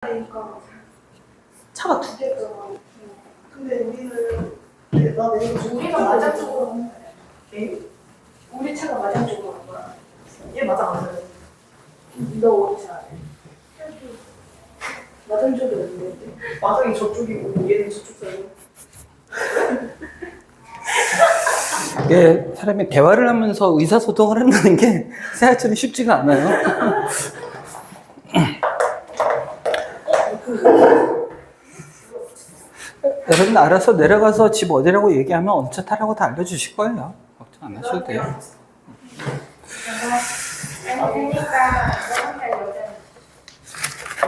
그러니까 차가 두 개. 근데 우리는 우리가 마장 쪽으로 하는 거야. 우리 차가 마장 쪽으로 간 거야. 얘 마장 안 해. 너 어디 차 안 해? 마장 쪽이 어딘데? 마장이 저쪽이고 얘는 저쪽 살고. 예, 사람이 대화를 하면서 의사소통을 한다는 게 생각처럼 쉽지가 않아요. 여러분 알아서 내려가서 집 어디라고 얘기하면 어느 차 타라고 다 알려주실 거예요. 걱정 안 하셔도 돼요.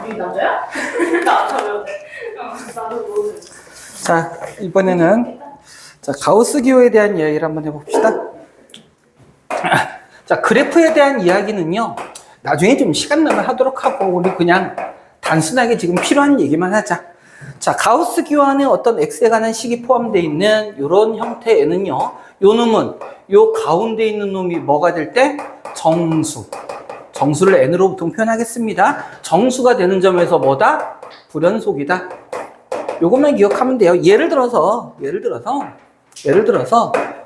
이 남자야? 나안 타면. 나는 모르는. 자, 이번에는 가우스 기호에 대한 이야기를 한번 해봅시다. 자, 그래프에 대한 이야기는요, 나중에 좀 시간 나면 하도록 하고, 우리 그냥 단순하게 지금 필요한 얘기만 하자. 자, 가우스 기호 안에 어떤 x에 관한 식이 포함되어 있는 이런 형태에는요, 요 놈은 요 가운데 있는 놈이 뭐가 될 때? 정수. 정수를 n으로 보통 표현하겠습니다. 정수가 되는 점에서 뭐다? 불연속이다. 요것만 기억하면 돼요. 예를 들어서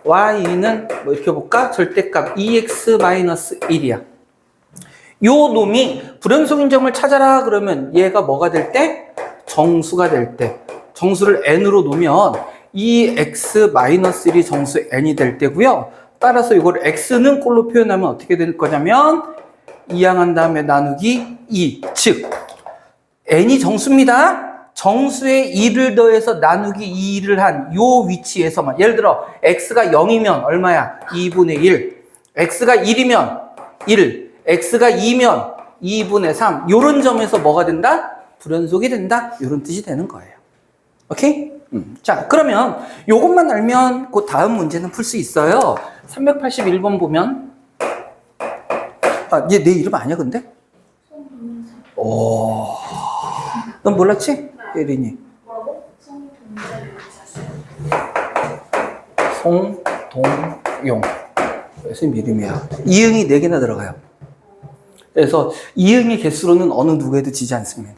y는 뭐 이렇게 볼까? 절대값 2x-1이야. 요 놈이 불연속인 점을 찾아라 그러면 얘가 뭐가 될 때? 정수가 될 때. 정수를 n으로 놓으면 2x-1이 정수 n이 될 때고요. 따라서 이걸 x는 꼴로 표현하면 어떻게 될 거냐면 2항한 다음에 나누기 2. 즉 n이 정수입니다. 정수에 2를 더해서 나누기 2를 한 요 위치에서만, 예를 들어 x가 0이면 얼마야? 2분의 1. x가 1이면 1. x가 2면 2분의 3. 요런 점에서 뭐가 된다? 불연속이 된다. 요런 뜻이 되는 거예요. 오케이? 자, 그러면 요것만 알면 그 다음 문제는 풀 수 있어요. 381번 보면, 얘 내 이름 아니야 근데? 오, 넌 몰랐지? 예린이. 뭐라고? 송동용. 선생님 이름이야. 이응이 4개나 들어가요. 그래서 이응의 개수로는 어느 누구에도 지지 않습니다.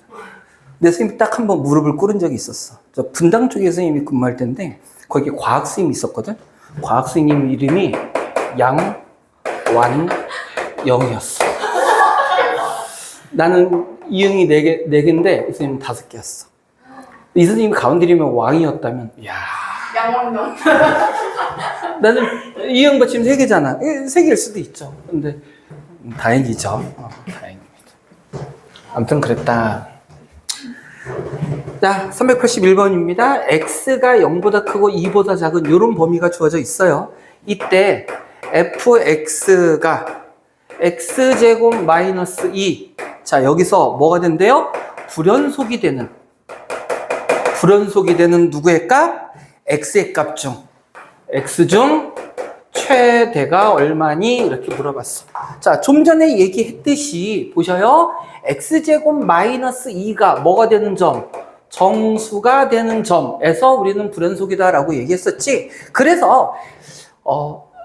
근데 선생님이 딱 한 번 무릎을 꿇은 적이 있었어. 저 분당 쪽에 선생님이 근무할 때인데 거기 과학 선생님이 있었거든. 과학 선생님 이름이 양완영이었어. 나는 이응이 4개인데 선생님은 5개였어. 이 선생님이 가운데리면 왕이었다면, 이야. 양왕명. 나는 이응 받침 3개잖아. 3개일 수도 있죠. 근데 다행이죠. 다행입니다. 아무튼 그랬다. 자, 381번입니다. x가 0보다 크고 2보다 작은 이런 범위가 주어져 있어요. 이때 fx가 x제곱 마이너스 2. 자, 여기서 뭐가 된대요? 불연속이 되는 누구의 값? x의 값 중. x 중 최대가 얼마니? 이렇게 물어봤어. 자, 좀 전에 얘기했듯이 보셔요. x제곱 마이너스 2가 뭐가 되는 점? 정수가 되는 점에서 우리는 불연속이다라고 얘기했었지. 그래서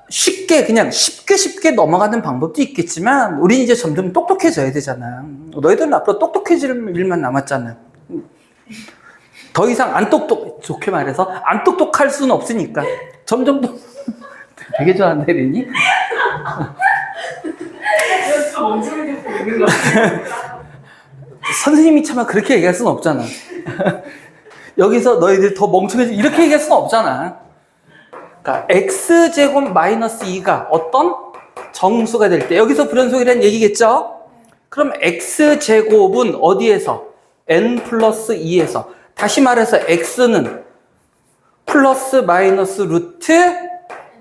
쉽게 넘어가는 방법도 있겠지만 우린 이제 점점 똑똑해져야 되잖아. 너희들은 앞으로 똑똑해질 일만 남았잖아. 더 이상 좋게 말해서 안 똑똑할 수는 없으니까 점점 더 되게 좋아한다 이러니? 선생님이 차마 그렇게 얘기할 수는 없잖아. 여기서 너희들 더 멍청해지 이렇게 얘기할 수는 없잖아. 그러니까 x제곱 마이너스 2가 어떤 정수가 될 때 여기서 불연속이라는 얘기겠죠? 그럼 x제곱은 어디에서? n 플러스 2에서. 다시 말해서 x는 플러스 마이너스 루트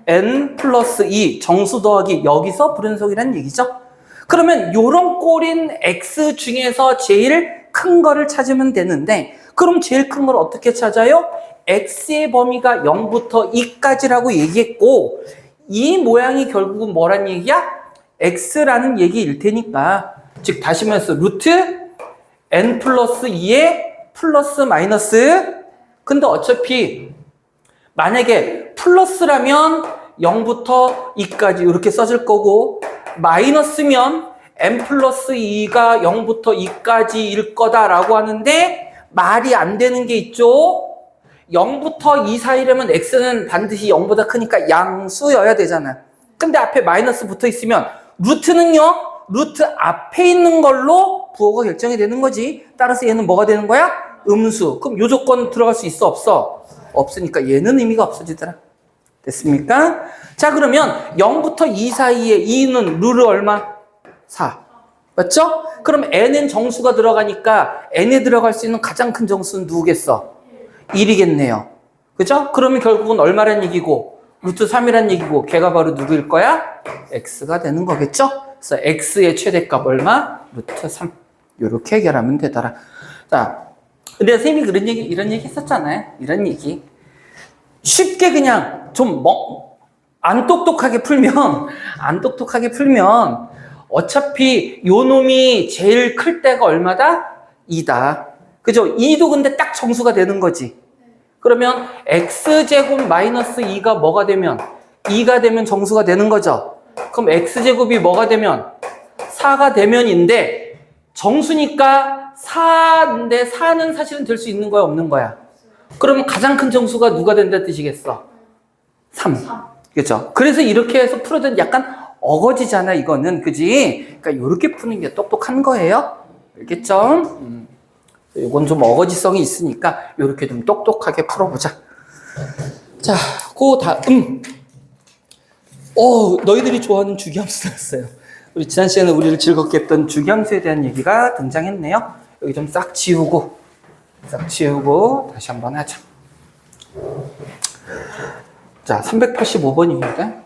n 플러스 2 정수 더하기 여기서 불연속이라는 얘기죠. 그러면 요런 꼴인 x 중에서 제일 큰 거를 찾으면 되는데 그럼 제일 큰 걸 어떻게 찾아요? x의 범위가 0부터 2까지라고 얘기했고 이 모양이 결국은 뭐란 얘기야? x라는 얘기일 테니까 즉 다시 말해서 루트 n 플러스 2의 플러스 마이너스. 근데 어차피 만약에 플러스라면 0부터 2까지 이렇게 써질 거고 마이너스면 n 플러스 2가 0부터 2까지일 거다라고 하는데 말이 안 되는 게 있죠. 0부터 2 사이라면 x는 반드시 0보다 크니까 양수여야 되잖아. 근데 앞에 마이너스 붙어 있으면 루트는요, 루트 앞에 있는 걸로 부호가 결정이 되는 거지. 따라서 얘는 뭐가 되는 거야? 음수. 그럼 요 조건 들어갈 수 있어, 없어? 없으니까 얘는 의미가 없어지더라. 됐습니까? 자, 그러면 0부터 2 사이에 2는 룰을 얼마? 4. 맞죠? 그럼 n은 정수가 들어가니까 n에 들어갈 수 있는 가장 큰 정수는 누구겠어? 1이겠네요. 그죠? 그러면 결국은 얼마란 얘기고? 루트 3이란 얘기고, 걔가 바로 누구일 거야? x가 되는 거겠죠? 그래서 x의 최대값 얼마? 루트 3. 요렇게 해결하면 되더라. 자, 근데 선생님이 이런 얘기 했었잖아요. 이런 얘기. 쉽게 그냥 좀 안 똑똑하게 풀면 어차피 요 놈이 제일 클 때가 얼마다? 2다. 그죠? 2도 근데 딱 정수가 되는 거지. 그러면 x제곱 마이너스 2가 뭐가 되면? 2가 되면 정수가 되는 거죠. 그럼 x제곱이 뭐가 되면? 4가 되면인데 정수니까 4인데 4는 사실은 될 수 있는 거야, 없는 거야? 그러면 가장 큰 정수가 누가 된다는 뜻이겠어? 3. 그렇죠? 그래서 이렇게 해서 풀어도 약간 어거지잖아, 이거는. 그지? 그러니까 이렇게 푸는 게 똑똑한 거예요. 알겠죠? 이건 좀 어거지성이 있으니까 이렇게 좀 똑똑하게 풀어보자. 자, 그 다음. 너희들이 좋아하는 주기함수 나왔어요. 우리 지난 시간에 우리를 즐겁게 했던 주기함수에 대한 얘기가 등장했네요. 여기 좀 싹 지우고 다시 한번 하자. 자, 385번입니다.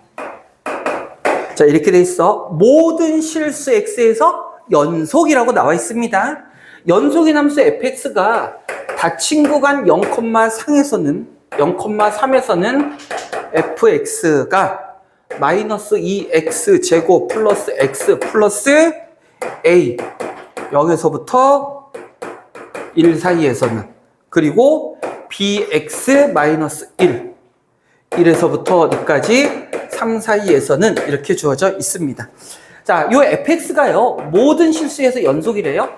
자, 이렇게 돼 있어. 모든 실수 x에서 연속이라고 나와 있습니다. 연속인 함수 fx가 닫힌 구간 0,3에서는 fx가 마이너스 2x 제곱 플러스 x 플러스 a, 여기서부터 1 사이에서는, 그리고 bx 마이너스 1에서부터 어디까지? 3 사이에서는 이렇게 주어져 있습니다. 자, 요 fx가요, 모든 실수에서 연속이래요.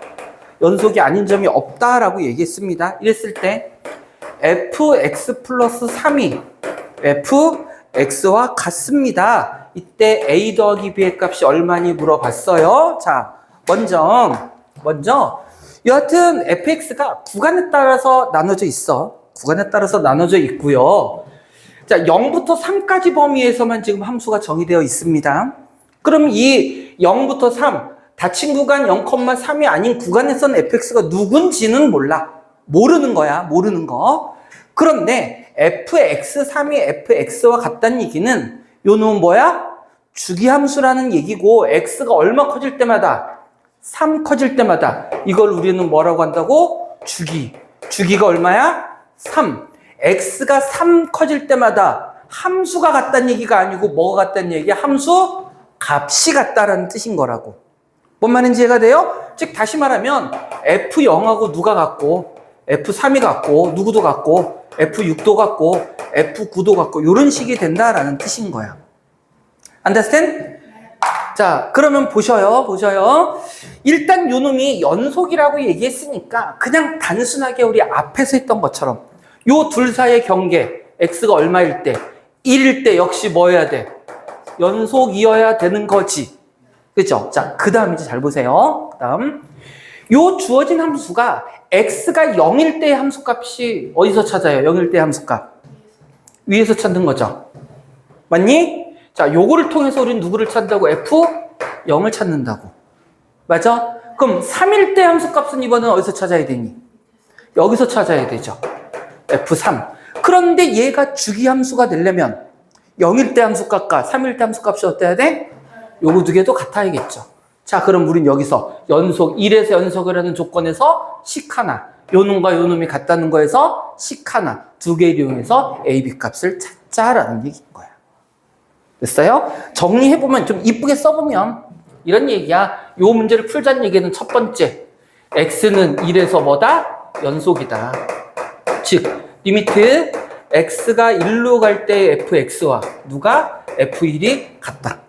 연속이 아닌 점이 없다라고 얘기했습니다. 이랬을 때 fx 플러스 3이 fx와 같습니다. 이때 a 더하기 b의 값이 얼마니 물어봤어요. 자, 먼저 여하튼 fx가 구간에 따라서 나눠져 있어. 구간에 따라서 나눠져 있고요. 자, 0부터 3까지 범위에서만 지금 함수가 정의되어 있습니다. 그럼 이 0부터 3, 닫힌 구간 0,3이 아닌 구간에서는 fx가 누군지는 몰라. 모르는 거야. 모르는 거. 그런데 fx3이 fx와 같다는 얘기는 요 놈은 뭐야? 주기함수라는 얘기고, x가 얼마 커질 때마다? 3 커질 때마다 이걸 우리는 뭐라고 한다고? 주기가 얼마야? 3. x가 3 커질 때마다 함수가 같다는 얘기가 아니고 뭐가 같다는 얘기야? 함수 값이 같다라는 뜻인 거라고. 뭔 말인지 이해가 돼요? 즉 다시 말하면 F0하고 누가 같고, F3이 같고, 누구도 같고, F6도 같고, F9도 같고, 이런 식이 된다라는 뜻인 거야. Understand? 자, 그러면 보셔요. 일단 요 놈이 연속이라고 얘기했으니까 그냥 단순하게 우리 앞에서 했던 것처럼 요 둘 사이의 경계, x가 얼마일 때? 1일 때 역시 뭐 해야 돼? 연속이어야 되는 거지. 그죠? 자, 그 다음 이제 잘 보세요. 그 다음. 요 주어진 함수가 x가 0일 때의 함수값이 어디서 찾아요? 0일 때의 함수값. 위에서 찾는 거죠. 맞니? 자, 요거를 통해서 우리는 누구를 찾는다고? f0을 찾는다고. 맞아? 그럼 3일 때 함수값은 이번엔 어디서 찾아야 되니? 여기서 찾아야 되죠. f3. 그런데 얘가 주기함수가 되려면 0일 때 함수값과 3일 때 함수값이 어때야 돼? 요거 두 개도 같아야겠죠. 자, 그럼 우린 여기서 연속, 1에서 연속을 하는 조건에서 식 하나, 요 놈과 요 놈이 같다는 거에서 식 하나, 두 개를 이용해서 a, b 값을 찾자라는 얘기인 거야. 됐어요? 정리해보면 좀 이쁘게 써보면 이런 얘기야. 요 문제를 풀자는 얘기는 첫 번째, x는 1에서 뭐다? 연속이다. 즉, 리미트 x가 1로 갈 때 fx와 누가? f1이 같다.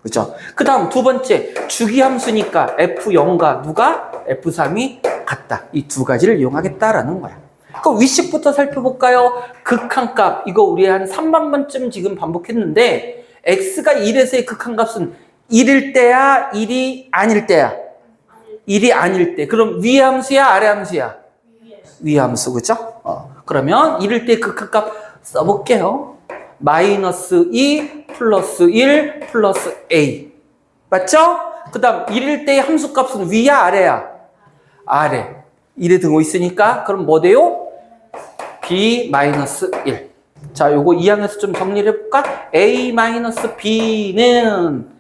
그죠? 그 다음 두 번째, 주기함수니까 F0과 누가? F3이 같다. 이 두 가지를 이용하겠다라는 거야. 그럼 위식부터 살펴볼까요? 극한값, 이거 우리 한 3만 번쯤 지금 반복했는데, x가 1에서의 극한값은 1일 때야, 1이 아닐 때야? 1이 아닐 때. 그럼 위 함수야, 아래 함수야? 위 함수, 그죠? 그러면 1일 때 극한값 써볼게요. 마이너스 2 플러스 1 플러스 a. 맞죠? 그 다음 1일 때의 함수값은 위야, 아래야? 아래. 1에 등호 있으니까 그럼 뭐 돼요? b 마이너스 1. 자, 요거 2항에서 좀 정리를 해볼까? a 마이너스 b는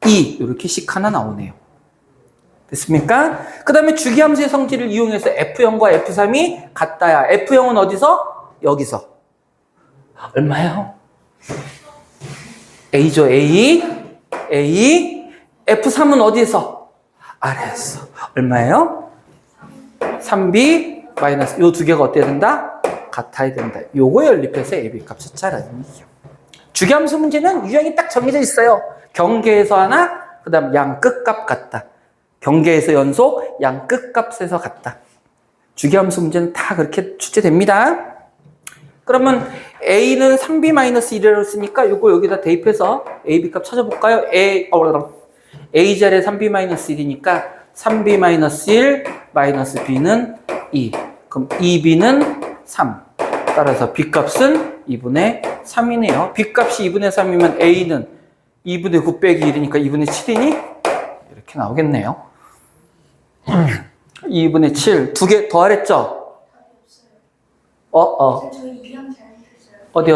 2. 이렇게 식 하나 나오네요. 됐습니까? 그 다음에 주기함수의 성질을 이용해서 F0과 F3이 같다야. F0은 어디서? 여기서. 얼마예요? A죠, A. A. F3은 어디에서? 아래에서. 얼마예요? 3B 마이너스 요 두 개가 어때야 된다? 같아야 된다. 요거 연립해서 AB 값 찾자라는 얘기예요. 주기함수 문제는 유형이 딱 정해져 있어요. 경계에서 하나, 그 다음 양 끝값 같다. 경계에서 연속, 양 끝값에서 같다. 주기함수 문제는 다 그렇게 출제됩니다. 그러면 A는 3B-1이라고 쓰니까 요거 여기다 대입해서 AB 값 찾아볼까요? A 자리에 3B-1이니까 3B-1 마이너스 B는 2. 그럼 2B는 3. 따라서 B 값은 2분의 3이네요. B 값이 2분의 3이면 A는 2분의 9 빼기 1이니까 2분의 7이니? 이렇게 나오겠네요. 2분의 7. 두 개 더하랬죠? 어디?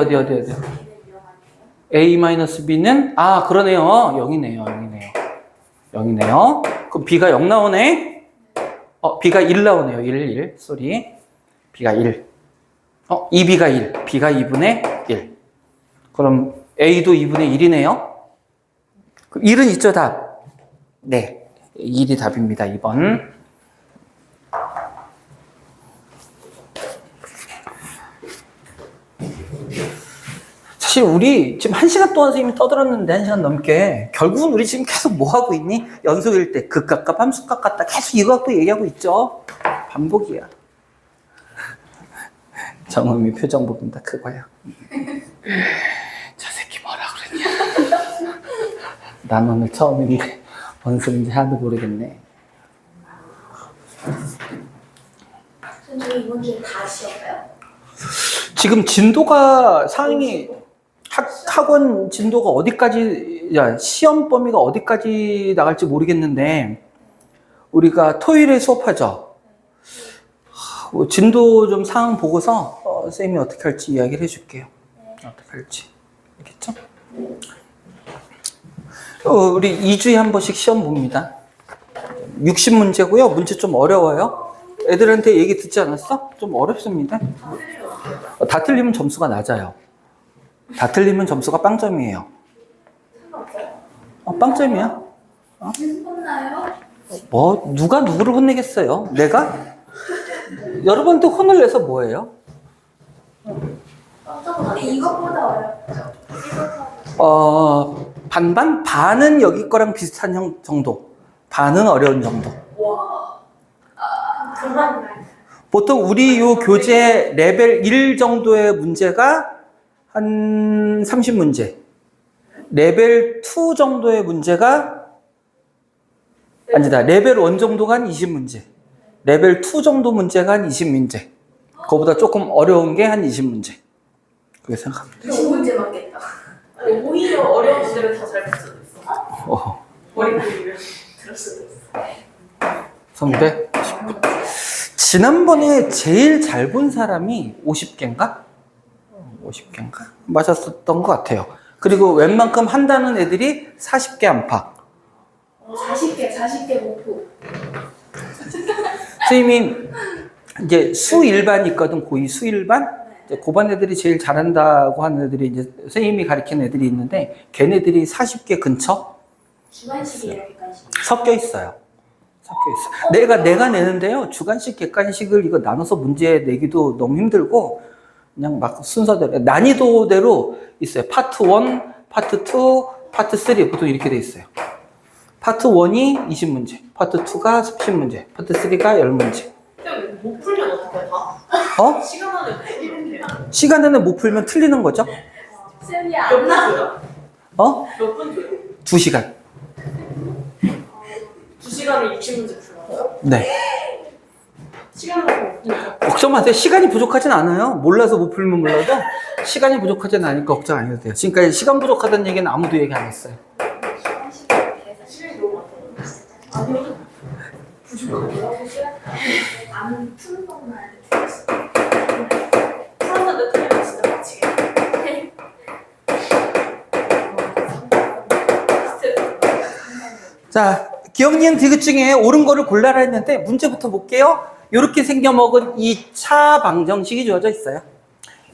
A-B는? 아, 그러네요. 0이네요. 그럼 B가 0 나오네? B가 1 나오네요. 1. 쏘리. B가 1. 2B가 1. B가 2분의 1. 그럼 A도 2분의 1이네요. 1은 있죠, 답? 네. 1이 답입니다. 2번. 사실 우리 지금 1시간 동안 선생님이 떠들었는데 1시간 넘게 결국은 우리 지금 계속 뭐 하고 있니? 연속일 때 극값, 함수값 같다 계속 이거 갖고 얘기하고 있죠. 반복이야. 정음이 표정 부분 다 그거야. 저 새끼 뭐라 그랬냐. 난 오늘 처음인데 뭔 소리인지 하나도 모르겠네. 선생님 이번 주에 다 쉬었어요? 지금 진도가 상황이 학원 진도가 어디까지, 시험 범위가 어디까지 나갈지 모르겠는데, 우리가 토요일에 수업하죠? 진도 좀 상황 보고서, 선생님이 어떻게 할지 이야기를 해줄게요. 어떻게 할지. 알겠죠? 우리 2주에 한 번씩 시험 봅니다. 60문제고요. 문제 좀 어려워요. 애들한테 얘기 듣지 않았어? 좀 어렵습니다. 다 틀리면 점수가 낮아요. 다 틀리면 점수가 빵점이에요. 빵점이야. 혼나요? 뭐 누가 누구를 혼내겠어요? 내가? 여러분한테 혼을 내서 뭐예요? 이것보다 어렵죠. 반반? 반은 여기 거랑 비슷한 정도. 반은 어려운 정도. 그만. 보통 우리 요 교재 레벨 1 정도의 문제가 한 30문제. 레벨 2 정도의 문제가 아니다. 레벨 1 정도가 한 20문제. 레벨 2 정도 문제가 한 20문제. 그거보다 조금 어려운 게 한 20문제. 그렇게 생각합니다. 20문제 맞겠다. 오히려 어려운 문제를 더 잘 풀 수도 있어. 머리를 들을 수도 있어. 선배, 지난번에 제일 잘 본 사람이 50개인가? 50개인가? 맞았었던 것 같아요. 그리고 웬만큼 한다는 애들이 40개 안팎. 40개 목표. 선생님이 이제 수일반이 있거든, 고2 수일반? 이제 고반 애들이 제일 잘한다고 하는 애들이 이제 선생님이 가르치는 애들이 있는데, 걔네들이 40개 근처? 주관식이에요, 객관식? 섞여 있어요. 내가 내는데요. 주관식, 객관식을 이거 나눠서 문제 내기도 너무 힘들고, 그냥 막 순서대로, 난이도대로 있어요. 파트 1, 파트 2, 파트 3 보통 이렇게 돼 있어요. 파트 1이 20문제, 파트 2가 30문제, 파트 3가 10문제. 근데 못 풀면 어떡해 다? 어? 시간 안에 풀면 돼요. 시간 안에 못 풀면 틀리는 거죠? 쌤이 몇 안 분 나. 줘요? 어? 몇 분 줘요? 2시간. 2시간에 60문제 풀어요? 네. 시간을 못 걱정 마세요. 시간이 부족하진 않아요. 몰라서 못 풀면 몰라도 시간이 부족하진 않으니까 걱정 안 해도 돼요. 지금까지 시간 부족하다는 얘기는 아무도 얘기 안 했어요. 시간이 너무 많아. 아니요. 부족하고요. 안 푸는 것만 알려드렸어. 풀었는데 틀리면 진짜 미치겠네. 자, 기억, 니은, 디귿 중에 옳은 거를 골라라 했는데 문제부터 볼게요. 이렇게 생겨먹은 2차 방정식이 주어져 있어요.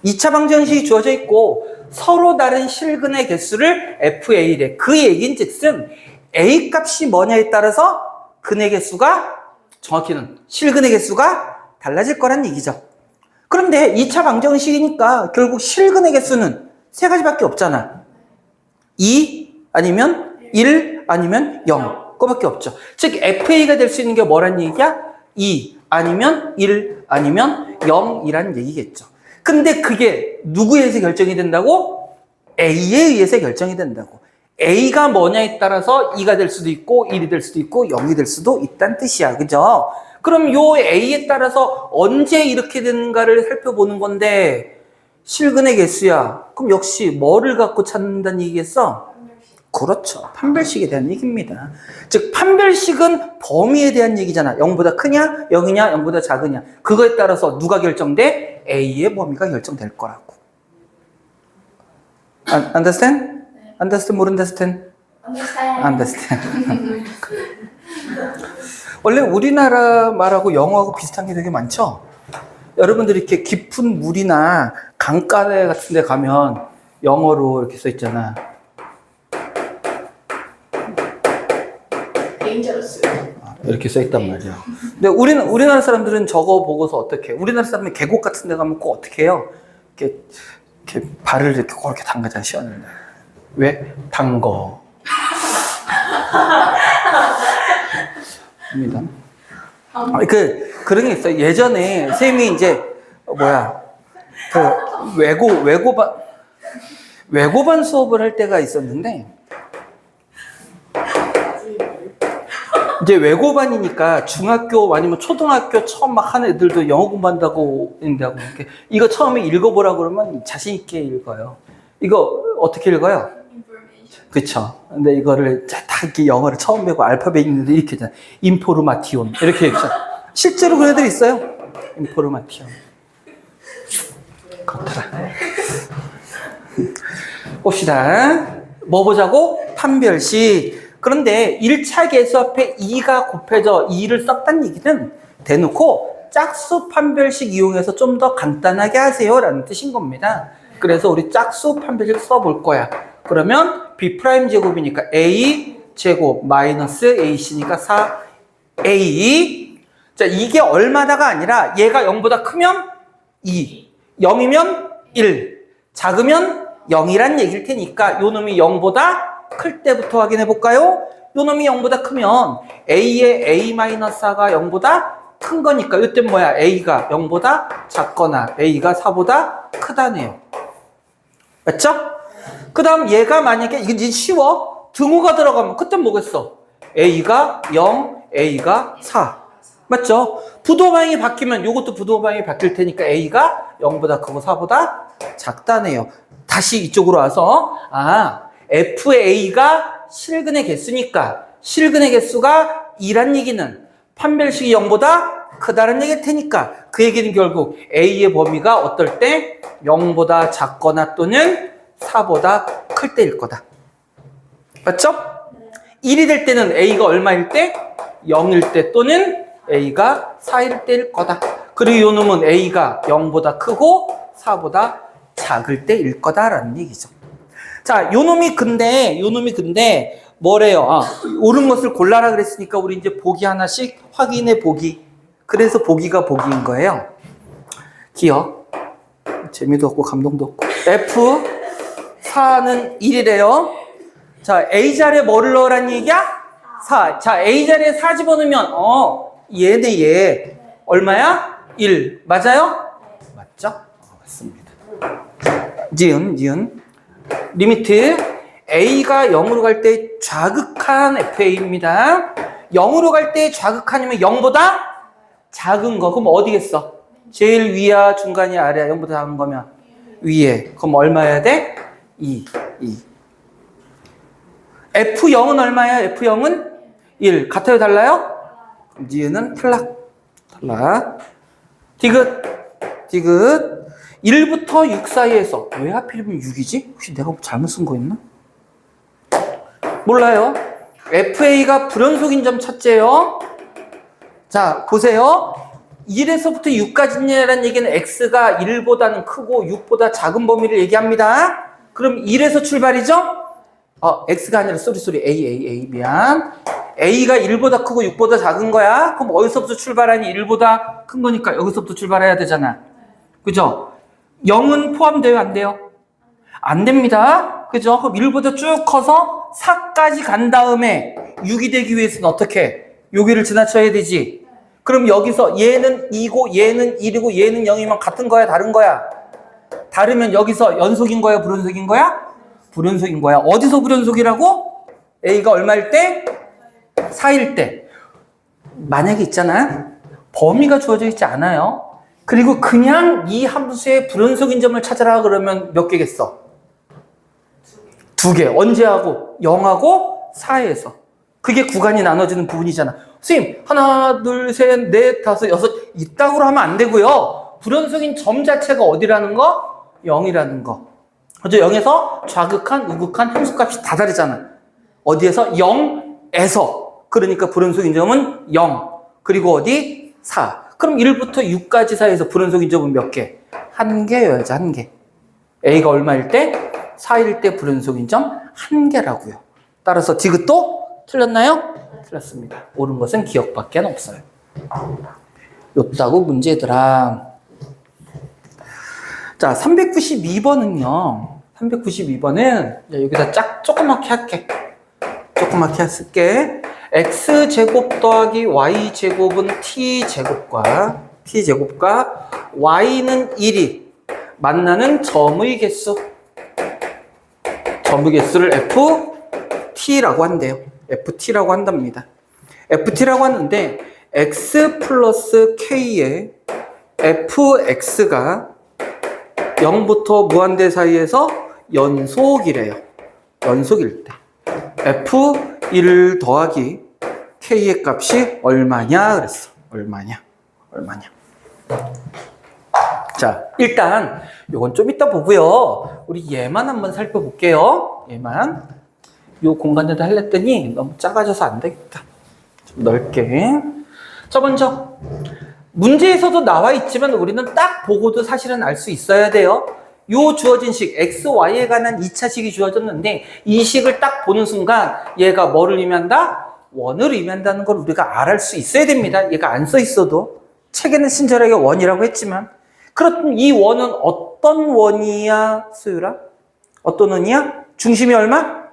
2차 방정식이 주어져 있고 서로 다른 실근의 개수를 FA래. 그 얘긴즉슨 A 값이 뭐냐에 따라서 근의 개수가, 정확히는 실근의 개수가 달라질 거란 얘기죠. 그런데 2차 방정식이니까 결국 실근의 개수는 세 가지밖에 없잖아. 2 아니면 1 아니면 0 그거밖에 없죠. 즉 FA가 될 수 있는 게 뭐란 얘기야? 2 아니면 1 아니면 0이란 얘기겠죠. 근데 그게 누구에 의해서 결정이 된다고? A에 의해서 결정이 된다고. A가 뭐냐에 따라서 2가 될 수도 있고 1이 될 수도 있고 0이 될 수도 있다는 뜻이야. 그죠? 그럼 요 A에 따라서 언제 이렇게 되는가를 살펴보는 건데 실근의 개수야. 그럼 역시 뭐를 갖고 찾는다는 얘기겠어? 그렇죠. 판별식에 대한 얘기입니다. 즉 판별식은 범위에 대한 얘기잖아. 0보다 크냐, 0이냐, 0보다 작으냐. 그거에 따라서 누가 결정돼? A의 범위가 결정될 거라고. Understand? Understand? 못 understand? Understand. 원래 우리나라 말하고 영어하고 비슷한 게 되게 많죠? 여러분들이 이렇게 깊은 물이나 강가에 같은 데 가면 영어로 이렇게 써 있잖아. 데인저러스. 이렇게 써 있단 말이야. 근데 우리나라 사람들은 저거 보고서 어떻게 해? 우리나라 사람은 계곡 같은 데 가면 꼭 어떻게 해요? 이렇게 발을 이렇게 그렇게 담가잖아, 시원한데. 왜? 담궈. 입니다. 그런 게 있어요. 예전에 쌤이 이제 외고반 수업을 할 때가 있었는데 이제 외고반이니까 중학교 아니면 초등학교 처음 막 하는 애들도 영어 공부한다고 이렇게 이거 처음에 읽어보라 그러면 자신 있게 읽어요. 이거 어떻게 읽어요? 그쵸. 근데 이거를 다 이렇게 영어를 처음 배우고 알파벳 읽는데 이렇게 하잖아. 인포르마티온. 이렇게 읽죠. 실제로 그런 애들 있어요. 인포르마티온. 그렇더라. 봅시다. 뭐 보자고? 판별식. 그런데 1차 개수 앞에 2가 곱해져 2를 썼다는 얘기는 대놓고 짝수 판별식 이용해서 좀 더 간단하게 하세요 라는 뜻인 겁니다. 그래서 우리 짝수 판별식 써볼 거야. 그러면 B'제곱이니까 A제곱 마이너스 AC니까 4A. 자, 이게 얼마다가 아니라 얘가 0보다 크면 2, 0이면 1, 작으면 0이란 얘기일 테니까 요 놈이 0보다 클 때부터 확인해 볼까요? 요 놈이 0보다 크면 A의 A-4가 0보다 큰 거니까 이때 뭐야? A가 0보다 작거나 A가 4보다 크다네요. 맞죠? 그 다음 얘가 만약에 이게 이제 쉬워. 등호가 들어가면 그때 뭐겠어? A가 0, A가 4. 맞죠? 부호방이 바뀌면 이것도 부호방이 바뀔 테니까 A가 0보다 크고 4보다 작다네요. 다시 이쪽으로 와서 FA가 실근의 개수니까 실근의 개수가 2란 얘기는 판별식이 0보다 크다는 얘기일 테니까 그 얘기는 결국 A의 범위가 어떨 때 0보다 작거나 또는 4보다 클 때일 거다. 맞죠? 1이 될 때는 A가 얼마일 때? 0일 때 또는 A가 4일 때일 거다. 그리고 요 놈은 A가 0보다 크고 4보다 작을 때일 거다라는 얘기죠. 자, 요 놈이 근데 뭐래요? 옳은 것을 골라라 그랬으니까 우리 이제 보기 하나씩 확인해 보기. 그래서 보기가 보기인 거예요. 기억. 재미도 없고 감동도 없고. F4는 1이래요. 자, A 자리에 뭐를 넣으란 얘기야? 4. 자, A 자리에 4 집어넣으면, 얘네 얘. 얼마야? 1. 맞아요? 맞죠? 맞습니다. 니은. 리미트. A가 0으로 갈 때 좌극한 FA입니다. 0으로 갈 때 좌극한이면 0보다 작은 거. 그럼 어디겠어? 제일 위야, 중간이야, 아래야? 0보다 작은 거면 위에. 그럼 얼마여야 돼? 2. F0은 얼마야? F0은 1. 같아요, 달라요? 그럼 니은은 탈락. 디귿. 1부터 6 사이에서 왜 하필이면 6이지? 혹시 내가 잘못 쓴 거 있나? 몰라요. FA가 불연속인 점 첫째요. 자, 보세요. 1에서부터 6까지라는 얘기는 X가 1보다는 크고 6보다 작은 범위를 얘기합니다. 그럼 1에서 출발이죠? X가 아니라 쏘리 A 미안. A가 1보다 크고 6보다 작은 거야. 그럼 어디서부터 출발하니? 1보다 큰 거니까 여기서부터 출발해야 되잖아. 그죠? 0은 포함돼요? 안 돼요? 안 됩니다. 그죠? 그럼 1보다 쭉 커서 4까지 간 다음에 6이 되기 위해서는 어떻게? 여기를 지나쳐야 되지. 그럼 여기서 얘는 2고 얘는 1이고 얘는 0이면 같은 거야? 다른 거야? 다르면 여기서 연속인 거야? 불연속인 거야? 불연속인 거야. 어디서 불연속이라고? A가 얼마일 때? 4일 때. 만약에 있잖아. 범위가 주어져 있지 않아요. 그리고 그냥 이 함수의 불연속인 점을 찾아라 그러면 몇 개겠어? 2개. 언제 하고? 0하고 4에서. 그게 구간이 나눠지는 부분이잖아. 선생님, 하나, 둘, 셋, 넷, 다섯, 여섯 이따구로 하면 안 되고요. 불연속인 점 자체가 어디라는 거? 0이라는 거. 그죠? 0에서 좌극한, 우극한 함수값이 다 다르잖아. 어디에서? 0에서. 그러니까 불연속인 점은 0. 그리고 어디? 4. 그럼 1부터 6까지 사이에서 불연속인 점은 몇 개? 1개여야지, 1개. A가 얼마일 때? 4일 때 불연속인 점 1개라고요. 따라서 디귿도 틀렸나요? 틀렸습니다. 옳은 것은 기억밖에 없어요. 요따고 문제들아. 자, 392번은요. 392번은 여기다 조그맣게 할게. 조그맣게 쓸게. x제곱 더하기 y제곱은 t제곱과 y는 1이 만나는 점의 개수. 점의 개수를 ft라고 한대요. ft라고 한답니다. ft라고 하는데 x 플러스 k의 fx가 0부터 무한대 사이에서 연속이래요. 연속일 때 f1 더하기 k의 값이 얼마냐 그랬어. 얼마냐. 자, 일단 요건 좀 이따 보고요. 우리 얘만 한번 살펴볼게요. 얘만. 요 공간에다 하려더니 너무 작아져서 안 되겠다. 좀 넓게. 자, 먼저 문제에서도 나와 있지만 우리는 딱 보고도 사실은 알 수 있어야 돼요. 요 주어진 식 x, y에 관한 2차식이 주어졌는데 이 식을 딱 보는 순간 얘가 뭐를 의미한다? 원을 의미한다는 걸 우리가 알을 수 있어야 됩니다. 얘가 안 써 있어도 책에는 친절하게 원이라고 했지만 그렇다면 이 원은 어떤 원이야, 소율아? 어떤 원이야? 중심이 얼마?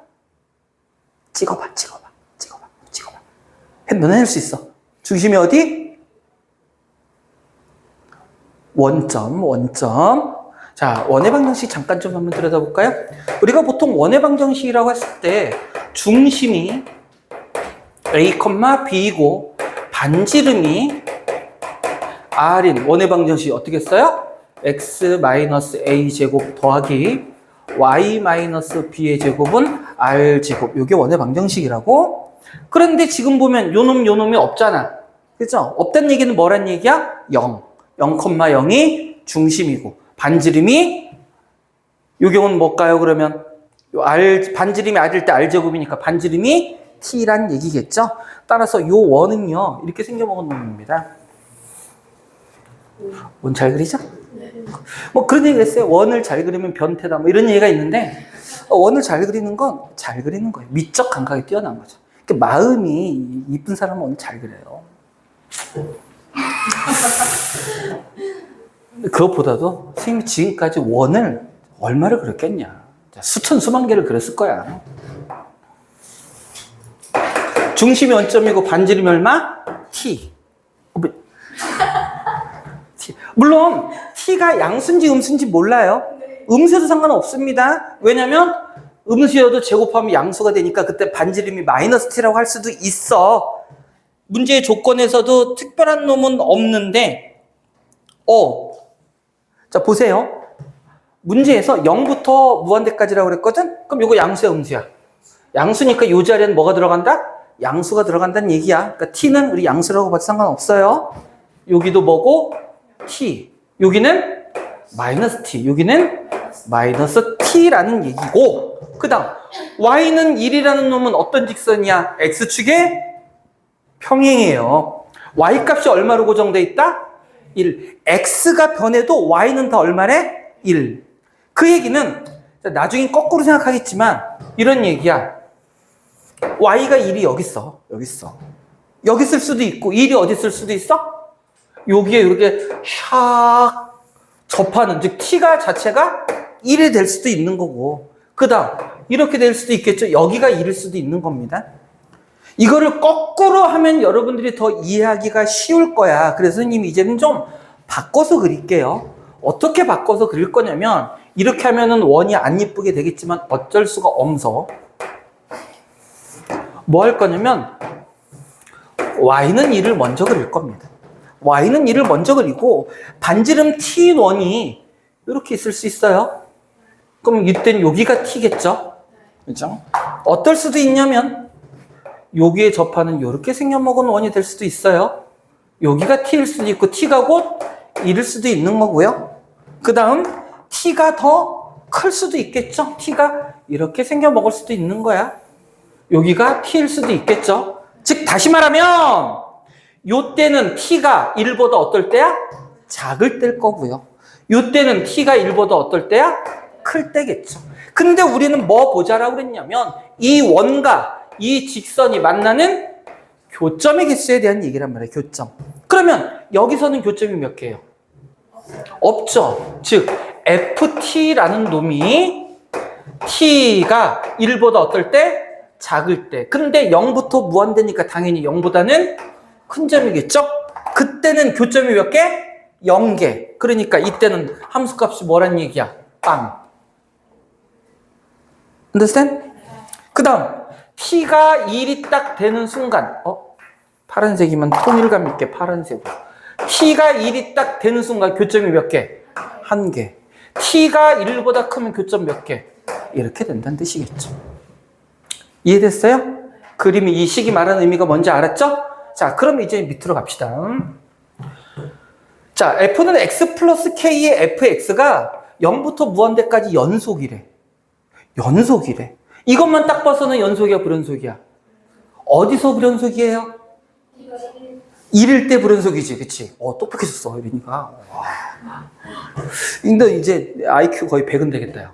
찍어봐. 너네 할 수 있어. 중심이 어디? 원점. 자, 원의 방정식 잠깐 좀 한번 들여다볼까요? 우리가 보통 원의 방정식이라고 했을 때 중심이 A, B이고 반지름이 R인 원의 방정식이 어떻게 써요? X-A 제곱 더하기 Y-B의 제곱은 R 제곱. 이게 원의 방정식이라고. 그런데 지금 보면 요 놈이 없잖아. 그죠? 없다는 얘기는 뭐란 얘기야? 0. 0,0이 중심이고 반지름이 요 경우는 뭘까요? 그러면 반지름이 R일 때 R제곱이니까 반지름이 T란 얘기겠죠? 따라서 요 원은요 이렇게 생겨먹은 놈입니다. 원 잘 그리죠? 뭐 그런 얘기가 있어요. 원을 잘 그리면 변태다 뭐 이런 얘기가 있는데 원을 잘 그리는 건 잘 그리는 거예요. 미적 감각이 뛰어난 거죠. 그러니까 마음이 이쁜 사람은 원을 잘 그려요. 그것보다도 선생님이 지금까지 원을 얼마를 그렸겠냐. 수천 수만 개를 그렸을 거야. 중심이 원점이고 반지름이 얼마? t. t. 물론 t가 양수인지 음수인지 몰라요. 음수여도 상관없습니다. 왜냐면 음수여도 제곱하면 양수가 되니까 그때 반지름이 마이너스 t라고 할 수도 있어. 문제의 조건에서도 특별한 놈은 없는데 자 보세요. 문제에서 0부터 무한대까지라고 그랬거든? 그럼 이거 양수야 음수야? 양수니까 이 자리에는 뭐가 들어간다? 양수가 들어간다는 얘기야. 그러니까 t는 우리 양수라고 봐도 상관없어요. 여기도 뭐고? t. 여기는 마이너스 t. 여기는 마이너스 t라는 얘기고, 그 다음 y는 1이라는 놈은 어떤 직선이야? x축의 평행이에요. y 값이 얼마로 고정돼 있다? 1. x가 변해도 y는 다 얼마래? 1. 그 얘기는 나중에 거꾸로 생각하겠지만 이런 얘기야. y가 1이 여기 있어. 여기 있어. 여기 있을 수도 있고 1이 어디 있을 수도 있어? 여기에 이렇게 샥 접하는, 즉 t가 자체가 1이 될 수도 있는 거고, 그 다음 이렇게 될 수도 있겠죠. 여기가 1일 수도 있는 겁니다. 이거를 거꾸로 하면 여러분들이 더 이해하기가 쉬울 거야. 그래서 선생님이 이제는 좀 바꿔서 그릴게요. 어떻게 바꿔서 그릴 거냐면, 이렇게 하면은 원이 안 이쁘게 되겠지만 어쩔 수가 없어. 뭐 할 거냐면 y는 1을 먼저 그릴 겁니다. y는 1을 먼저 그리고 반지름 t1이 이렇게 있을 수 있어요. 그럼 이때는 여기가 t겠죠? 그죠? 어떨 수도 있냐면 여기에 접하는 이렇게 생겨먹은 원이 될 수도 있어요. 여기가 t일 수도 있고 t가 곧 1일 수도 있는 거고요. 그 다음 t가 더 클 수도 있겠죠? t가 이렇게 생겨먹을 수도 있는 거야. 여기가 t일 수도 있겠죠? 즉 다시 말하면 요때는 t가 1보다 어떨 때야? 작을 때일 거고요. 요때는 t가 1보다 어떨 때야? 클 때겠죠. 근데 우리는 뭐 보자라고 그랬냐면 이 원과 이 직선이 만나는 교점의 개수에 대한 얘기란 말이에요. 교점. 그러면 여기서는 교점이 몇 개예요? 없죠. 즉 ft라는 놈이 t가 1보다 어떨 때? 작을 때. 근데 0부터 무한대니까 당연히 0보다는 큰 점이겠죠? 그때는 교점이 몇 개? 0개. 그러니까 이때는 함수값이 뭐란 얘기야? 빵. understand? 그 다음 t가 1이 딱 되는 순간 파란색이면 통일감 있게 파란색으로. t가 1이 딱 되는 순간 교점이 몇 개? 1개. t가 1보다 크면 교점 몇 개? 이렇게 된다는 뜻이겠죠. 이해됐어요? 그림이 이 식이 말하는 의미가 뭔지 알았죠? 자, 그럼 이제 밑으로 갑시다. 자, f는 x 플러스 k의 fx가 0부터 무한대까지 연속이래. 연속이래. 이것만 딱 봐서는 연속이야, 불연속이야? 어디서 불연속이에요? 1일 때 불연속이지, 그치? 똑똑해졌어, 이러니까. 근데 이제 IQ 거의 100은 되겠다, 요.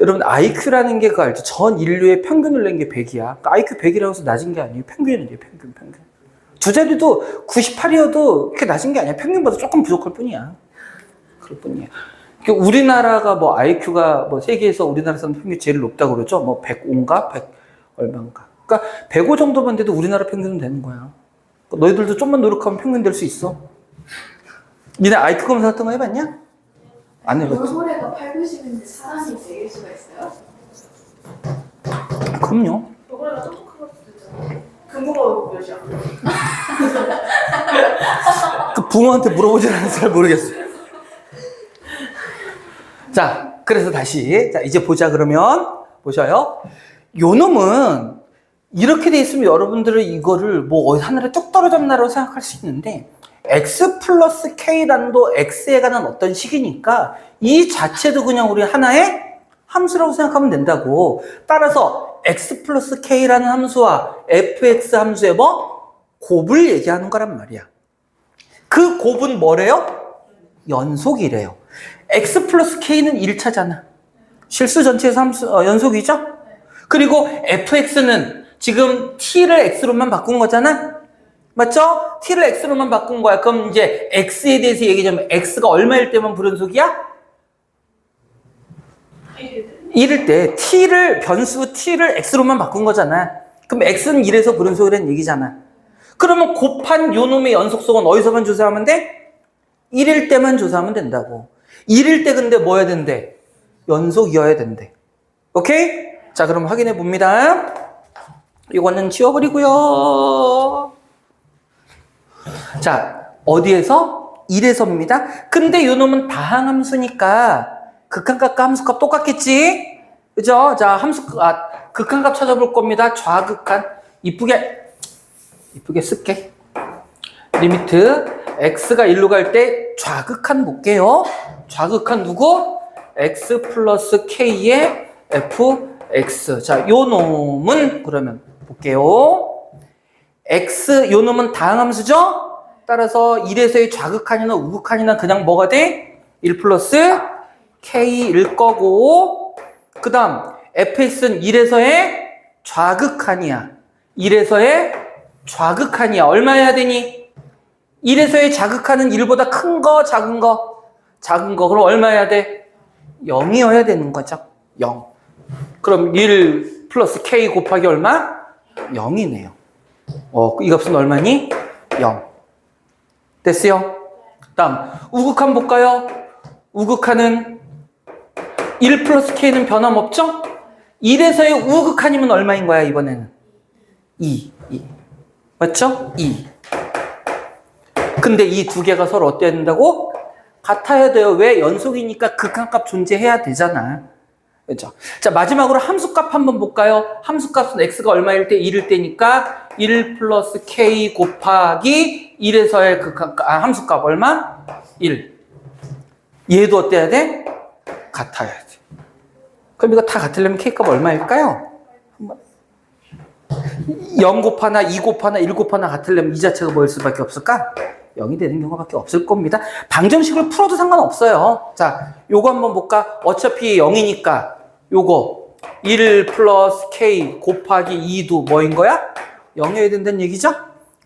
여러분, IQ라는 게 그거 알죠? 전 인류의 평균을 낸 게 100이야. 그러니까 IQ 100이라고 해서 낮은 게 아니에요. 평균이에요, 평균. 두 자리도 98이어도 그렇게 낮은 게 아니야. 평균보다 조금 부족할 뿐이야. 그럴 뿐이야. 우리나라가 뭐 IQ가 뭐 세계에서 우리나라 사람 평균이 제일 높다고 그러죠? 뭐 105인가? 100 얼마인가? 그러니까 105 정도만 돼도 우리나라 평균은 되는 거야. 그러니까 너희들도 좀만 노력하면 평균 될 수 있어. 니네 IQ 검사 같은 거 해봤냐? 안 해봤지? 돌고래가 8, 90인데 사람이 100일 수가 있어요? 그럼요. 너가 똑똑한 것도 있잖아. 근무가 몇이야? 그 부모한테 물어보지 않아서 잘 모르겠어요. 자, 그래서 다시. 자, 이제 보자, 그러면. 보셔요. 요 놈은 이렇게 돼 있으면 여러분들은 이거를 뭐 하늘에 뚝 떨어졌나라고 생각할 수 있는데, x 플러스 k란도 x에 관한 어떤 식이니까 이 자체도 그냥 우리 하나의 함수라고 생각하면 된다고. 따라서 x 플러스 k라는 함수와 fx 함수의 뭐? 곱을 얘기하는 거란 말이야. 그 곱은 뭐래요? 연속이래요. x 플러스 k는 1차잖아. 실수 전체에서 연속이죠? 그리고 fx는 지금 t를 x로만 바꾼 거잖아? 맞죠? t를 x로만 바꾼 거야. 그럼 이제 x에 대해서 얘기하자면 x가 얼마일 때만 불연속이야? 1일 때. 변수 t를 x로만 바꾼 거잖아. 그럼 x는 1에서 불연속이라는 얘기잖아. 그러면 곱한 요 놈의 연속성은 어디서만 조사하면 돼? 1일 때만 조사하면 된다고. 1일 때 근데 뭐 해야 된대? 연속이어야 된대. 오케이? 자, 그럼 확인해 봅니다. 이거는 지워버리고요. 자, 어디에서? 1에서입니다. 근데 요 놈은 다항함수니까 극한값과 함수값 똑같겠지? 그죠? 자, 극한값 찾아볼 겁니다. 좌극한. 이쁘게 쓸게. 리미트 x가 1로 갈 때 좌극한 볼게요. 좌극한 누구? x 플러스 k의 fx. 자, 요 놈은 그러면 볼게요. x 요 놈은 다항함수죠? 따라서 1에서의 좌극한이나 우극한이나 그냥 뭐가 돼? 1 플러스 k일 거고, 그 다음 fx는 1에서의 좌극한이야. 1에서의 좌극한이야. 얼마여야 되니? 1에서의 좌극한은 1보다 큰 거, 작은 거? 작은 거. 그럼 얼마 해야 돼? 0이어야 되는 거죠. 0. 그럼 1 플러스 k 곱하기 얼마? 0이네요. 이 값은 얼마니? 0. 됐어요? 다음 우극한 볼까요? 우극한은 1 플러스 k는 변함없죠? 1에서의 우극한이면 얼마인 거야 이번에는? 2. 맞죠? 2. 근데 이 두 개가 서로 어때야 된다고? 같아야 돼요. 왜? 연속이니까 극한값 존재해야 되잖아. 그죠? 자, 마지막으로 함수값 한번 볼까요? 함수값은 x가 얼마일 때? 1일 때니까 1 플러스 k 곱하기 1에서의 함수값 얼마? 1. 얘도 어때야 돼? 같아야 돼. 그럼 이거 다 같으려면 k값 얼마일까요? 0 곱하나 2 곱하나 1 곱하나 같으려면 이 자체가 뭐일 수밖에 없을까? 0이 되는 경우밖에 없을 겁니다. 방정식을 풀어도 상관없어요. 자, 요거 한번 볼까? 어차피 0이니까 요거 1 플러스 k 곱하기 2도 뭐인 거야? 0이어야 된다는 얘기죠?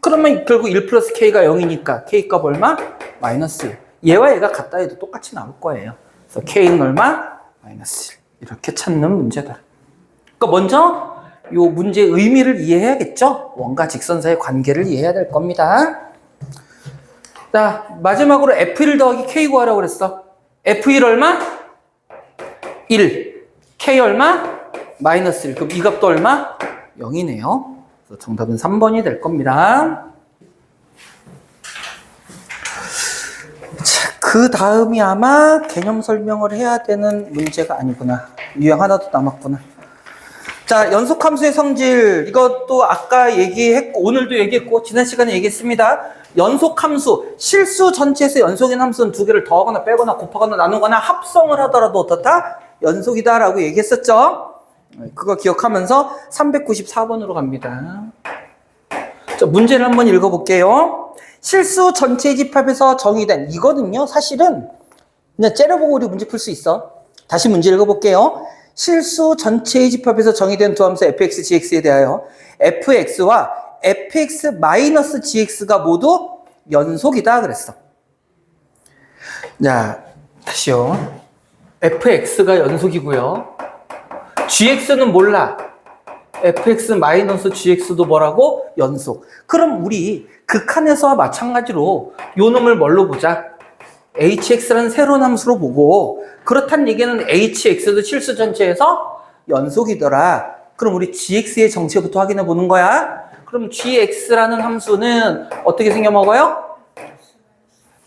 그러면 결국 1 플러스 k가 0이니까 k값 얼마? 마이너스 1. 얘와 얘가 같다 해도 똑같이 나올 거예요. 그래서 k는 얼마? 마이너스 1. 이렇게 찾는 문제다. 그러니까 먼저 요 문제의 의미를 이해해야겠죠? 원과 직선 사이의 관계를 이해해야 될 겁니다. 자, 마지막으로 F1 더하기 K 구하라고 그랬어. F1 얼마? 1. K 얼마? 마이너스 1. 그럼 이 값도 얼마? 0이네요. 그래서 정답은 3번이 될 겁니다. 자, 그 다음이 아마 개념 설명을 해야 되는 문제가 아니구나. 유형 하나 더 남았구나. 자, 연속함수의 성질. 이것도 아까 얘기했고, 오늘도 얘기했고, 지난 시간에 얘기했습니다. 연속함수, 실수 전체에서 연속인 함수는 두 개를 더하거나 빼거나 곱하거나 나누거나 합성을 하더라도 어떻다? 연속이다라고 얘기했었죠? 그거 기억하면서 394번으로 갑니다. 자, 문제를 한번 읽어볼게요. 실수 전체 집합에서 정의된 이거는요, 사실은 그냥 째려보고 우리 문제 풀 수 있어. 다시 문제 읽어볼게요. 실수 전체의 집합에서 정의된 두 함수 fx, gx에 대하여 fx와 fx-gx가 모두 연속이다 그랬어. 자, 다시요. fx가 연속이고요. gx는 몰라. fx-gx도 뭐라고? 연속. 그럼 우리 극한에서와 마찬가지로 요 놈을 뭘로 보자? hx라는 새로운 함수로 보고, 그렇다는 얘기는 hx도 실수 전체에서 연속이더라. 그럼 우리 gx의 정체부터 확인해 보는 거야. 그럼 gx라는 함수는 어떻게 생겨먹어요?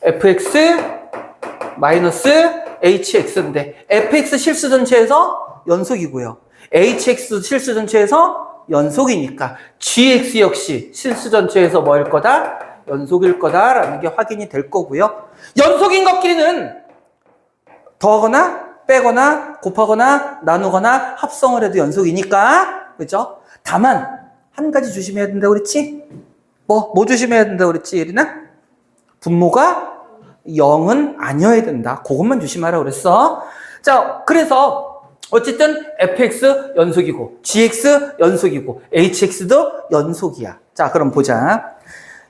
fx-hx인데 fx 실수 전체에서 연속이고요. hx도 실수 전체에서 연속이니까 gx 역시 실수 전체에서 뭐일 거다? 연속일 거다라는 게 확인이 될 거고요. 연속인 것끼리는 더하거나 빼거나 곱하거나 나누거나 합성을 해도 연속이니까, 그죠? 다만 한 가지 조심해야 된다고 그랬지? 뭐 조심해야 된다고 그랬지, 예린아? 분모가 0은 아니어야 된다. 그것만 조심하라고 그랬어. 자, 그래서 어쨌든 fx 연속이고 gx 연속이고 hx도 연속이야. 자, 그럼 보자.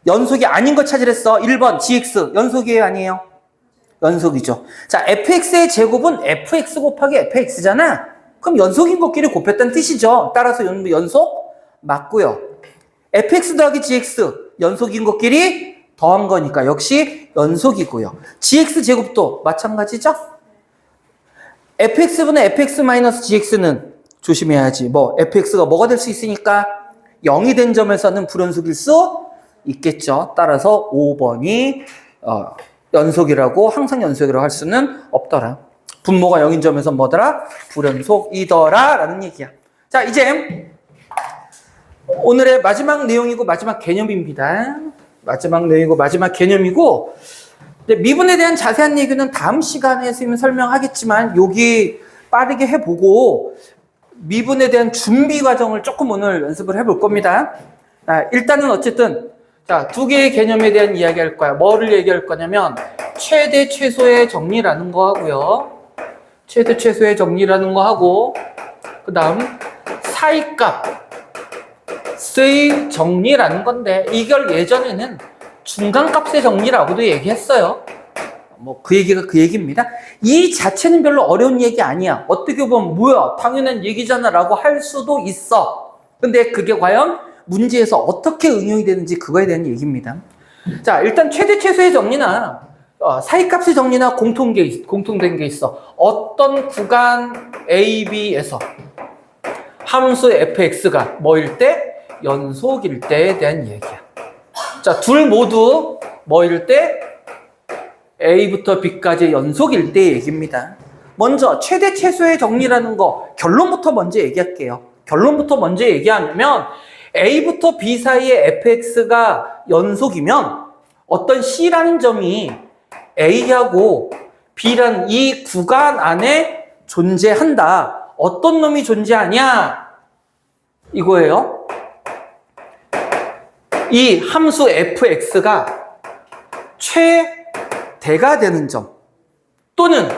연속이 아닌 거 찾으랬어. 1번 gx 연속이에요, 아니에요? 연속이죠. 자, fx의 제곱은 fx 곱하기 fx잖아. 그럼 연속인 것끼리 곱했다는 뜻이죠. 따라서 연속 맞고요. fx 더하기 gx 연속인 것끼리 더한 거니까 역시 연속이고요. gx 제곱도 마찬가지죠? fx분의 fx 마이너스 gx는 조심해야지. 뭐 fx가 뭐가 될 수 있으니까 0이 된 점에서는 불연속일 수 있겠죠. 따라서 5번이 연속이라고 항상 연속이라고 할 수는 없더라. 분모가 0인 점에서 뭐더라? 불연속이더라 라는 얘기야. 자, 이제 오늘의 마지막 내용이고 마지막 개념입니다. 마지막 내용이고 마지막 개념이고 미분에 대한 자세한 얘기는 다음 시간에 선생님이 설명하겠지만 여기 빠르게 해보고 미분에 대한 준비 과정을 조금 오늘 연습을 해볼 겁니다. 일단은 어쨌든 자, 두 개의 개념에 대한 이야기 할 거야. 뭐를 얘기할 거냐면 최대 최소의 정리라는 거 하고요. 최대 최소의 정리라는 거 하고 그 다음 사이값의 정리라는 건데 이걸 예전에는 중간값의 정리라고도 얘기했어요. 뭐 그 얘기가 그 얘기입니다. 이 자체는 별로 어려운 얘기 아니야. 어떻게 보면 뭐야 당연한 얘기잖아 라고 할 수도 있어. 근데 그게 과연 문제에서 어떻게 응용이 되는지 그거에 대한 얘기입니다. 자, 일단 최대 최소의 정리나 사이값의 정리나 공통된 게 있어. 어떤 구간 A, B에서 함수 fx가 뭐일 때? 연속일 때에 대한 얘기야. 자, 둘 모두 뭐일 때? A부터 B까지 연속일 때 얘기입니다. 먼저 최대 최소의 정리라는 거 결론부터 먼저 얘기할게요. 결론부터 먼저 얘기하면 A부터 B 사이에 fx가 연속이면 어떤 C라는 점이 A하고 B라는 이 구간 안에 존재한다. 어떤 놈이 존재하냐? 이거예요. 이 함수 fx가 최대가 되는 점 또는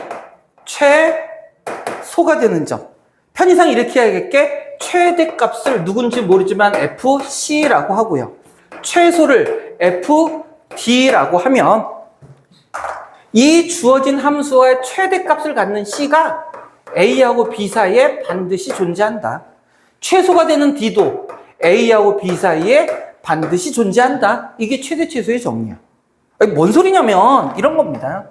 최소가 되는 점. 편의상 이렇게 해야겠게 최대값을 누군지 모르지만 fc라고 하고요. 최소를 fd라고 하면 이 주어진 함수와의 최대값을 갖는 c가 A하고 B 사이에 반드시 존재한다. 최소가 되는 D도 A하고 B 사이에 반드시 존재한다. 이게 최대 최소의 정리야. 뭔 소리냐면 이런 겁니다.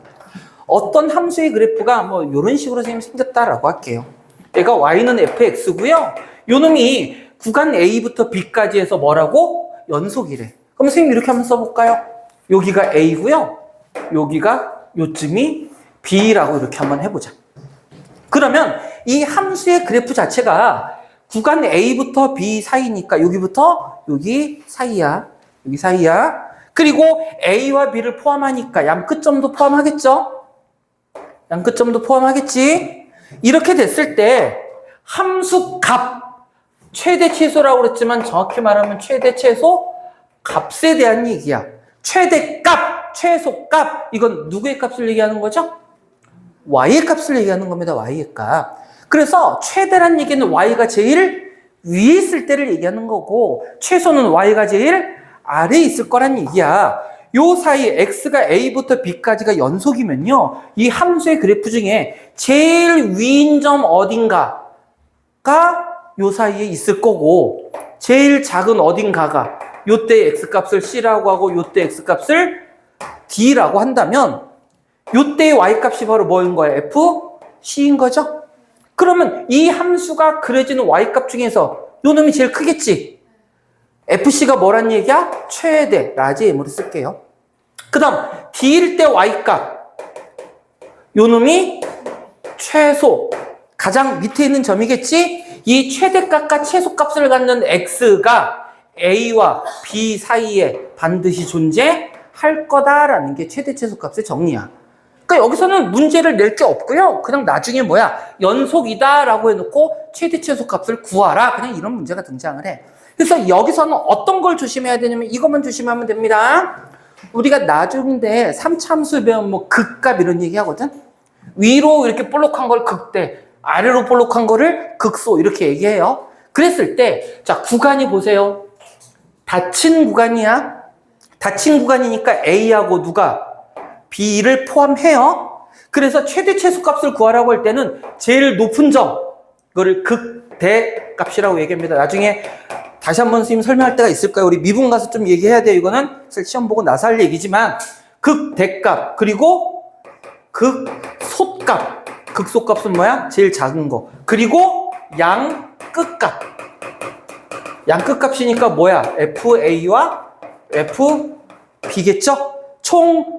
어떤 함수의 그래프가 뭐 이런 식으로 생겼다라고 할게요. 얘가 y는 fx고요. 요 놈이 구간 A부터 B까지 해서 뭐라고? 연속이래. 그럼 선생님 이렇게 한번 써볼까요? 여기가 A고요. 여기가 요쯤이 B라고 이렇게 한번 해보자. 그러면 이 함수의 그래프 자체가 구간 A부터 B 사이니까 여기부터 여기 사이야. 여기 사이야. 그리고 A와 B를 포함하니까 양끝점도 포함하겠죠? 양끝점도 포함하겠지? 이렇게 됐을 때 함수 값, 최대 최소라고 그랬지만 정확히 말하면 최대 최소 값에 대한 얘기야. 최대 값, 최소 값. 이건 누구의 값을 얘기하는 거죠? y의 값을 얘기하는 겁니다. y의 값. 그래서 최대란 얘기는 y가 제일 위에 있을 때를 얘기하는 거고 최소는 y가 제일 아래에 있을 거란 얘기야. 요 사이 x가 a부터 b까지가 연속이면요. 이 함수의 그래프 중에 제일 위인 점 어딘가가 요 사이에 있을 거고 제일 작은 어딘가가 요때 x값을 c라고 하고 요때 x값을 d라고 한다면 요때의 y값이 바로 뭐인 거야? fc인 거죠? 그러면 이 함수가 그려지는 y값 중에서 요 놈이 제일 크겠지? fc가 뭐란 얘기야? 최대, 라지 m으로 쓸게요. 그 다음 d일 때 y값 요 놈이 최소, 가장 밑에 있는 점이겠지? 이 최대값과 최소값을 갖는 x가 a와 b 사이에 반드시 존재할 거다라는 게 최대 최소값의 정리야. 그러니까 여기서는 문제를 낼 게 없고요. 그냥 나중에 뭐야? 연속이다라고 해놓고 최대 최소값을 구하라. 그냥 이런 문제가 등장을 해. 그래서 여기서는 어떤 걸 조심해야 되냐면 이것만 조심하면 됩니다. 우리가 나중에 3차 함수 배우면 뭐 극값 이런 얘기 하거든. 위로 이렇게 볼록한 걸 극대, 아래로 볼록한 거를 극소 이렇게 얘기해요. 그랬을 때 자, 구간이 보세요. 닫힌 구간이야. 닫힌 구간이니까 A하고 누가 B를 포함해요. 그래서 최대 최소값을 구하라고 할 때는 제일 높은 점, 이거를 극대값이라고 얘기합니다. 나중에 다시 한번 선생님 설명할 때가 있을 거예요. 우리 미분 가서 좀 얘기해야 돼요. 이거는 사실 시험 보고 나서 할 얘기지만 극대값 그리고 극소값. 극소값은 뭐야? 제일 작은 거. 그리고 양끝값. 양끝값이니까 뭐야? FA와 FB겠죠? 총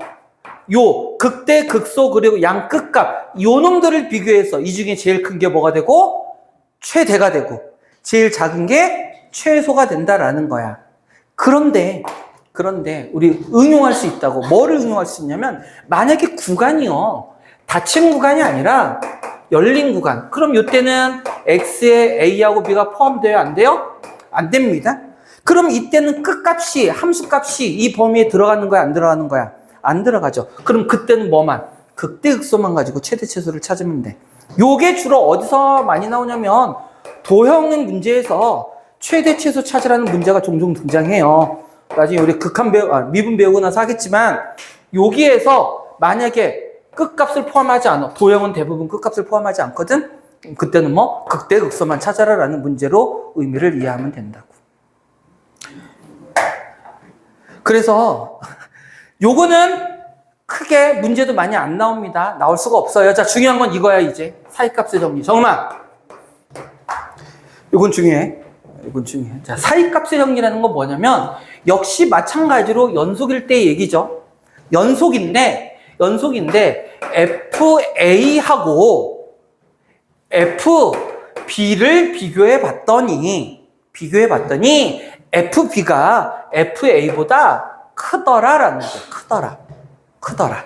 요 극대, 극소 그리고 양끝값 요 놈들을 비교해서 이 중에 제일 큰 게 뭐가 되고 최대가 되고 제일 작은 게 최소가 된다라는 거야. 그런데 우리 응용할 수 있다고. 뭐를 응용할 수 있냐면 만약에 구간이요 닫힌 구간이 아니라 열린 구간. 그럼 이때는 X에 A하고 B가 포함돼요? 안 돼요? 안 됩니다. 그럼 이때는 끝값이 함수값이 이 범위에 들어가는 거야? 안 들어가는 거야? 안 들어가죠. 그럼 그때는 뭐만? 극대극소만 가지고 최대 최소를 찾으면 돼. 요게 주로 어디서 많이 나오냐면 도형 문제에서 최대 최소 찾으라는 문제가 종종 등장해요. 나중에 우리 미분 배우고 나서 하겠지만 여기에서 만약에 끝값을 포함하지 않아. 도형은 대부분 끝값을 포함하지 않거든. 그때는 뭐 극대극소만 찾아라라는 문제로 의미를 이해하면 된다고. 그래서 요거는 크게 문제도 많이 안 나옵니다. 나올 수가 없어요. 자, 중요한 건 이거야, 이제. 사이값의 정리. 정말. 이건 중요해. 이건 중요해. 자, 사이값의 정리라는 건 뭐냐면, 역시 마찬가지로 연속일 때 얘기죠. 연속인데, FA하고 FB를 비교해 봤더니, FB가 FA보다 크더라라는 거야. 크더라.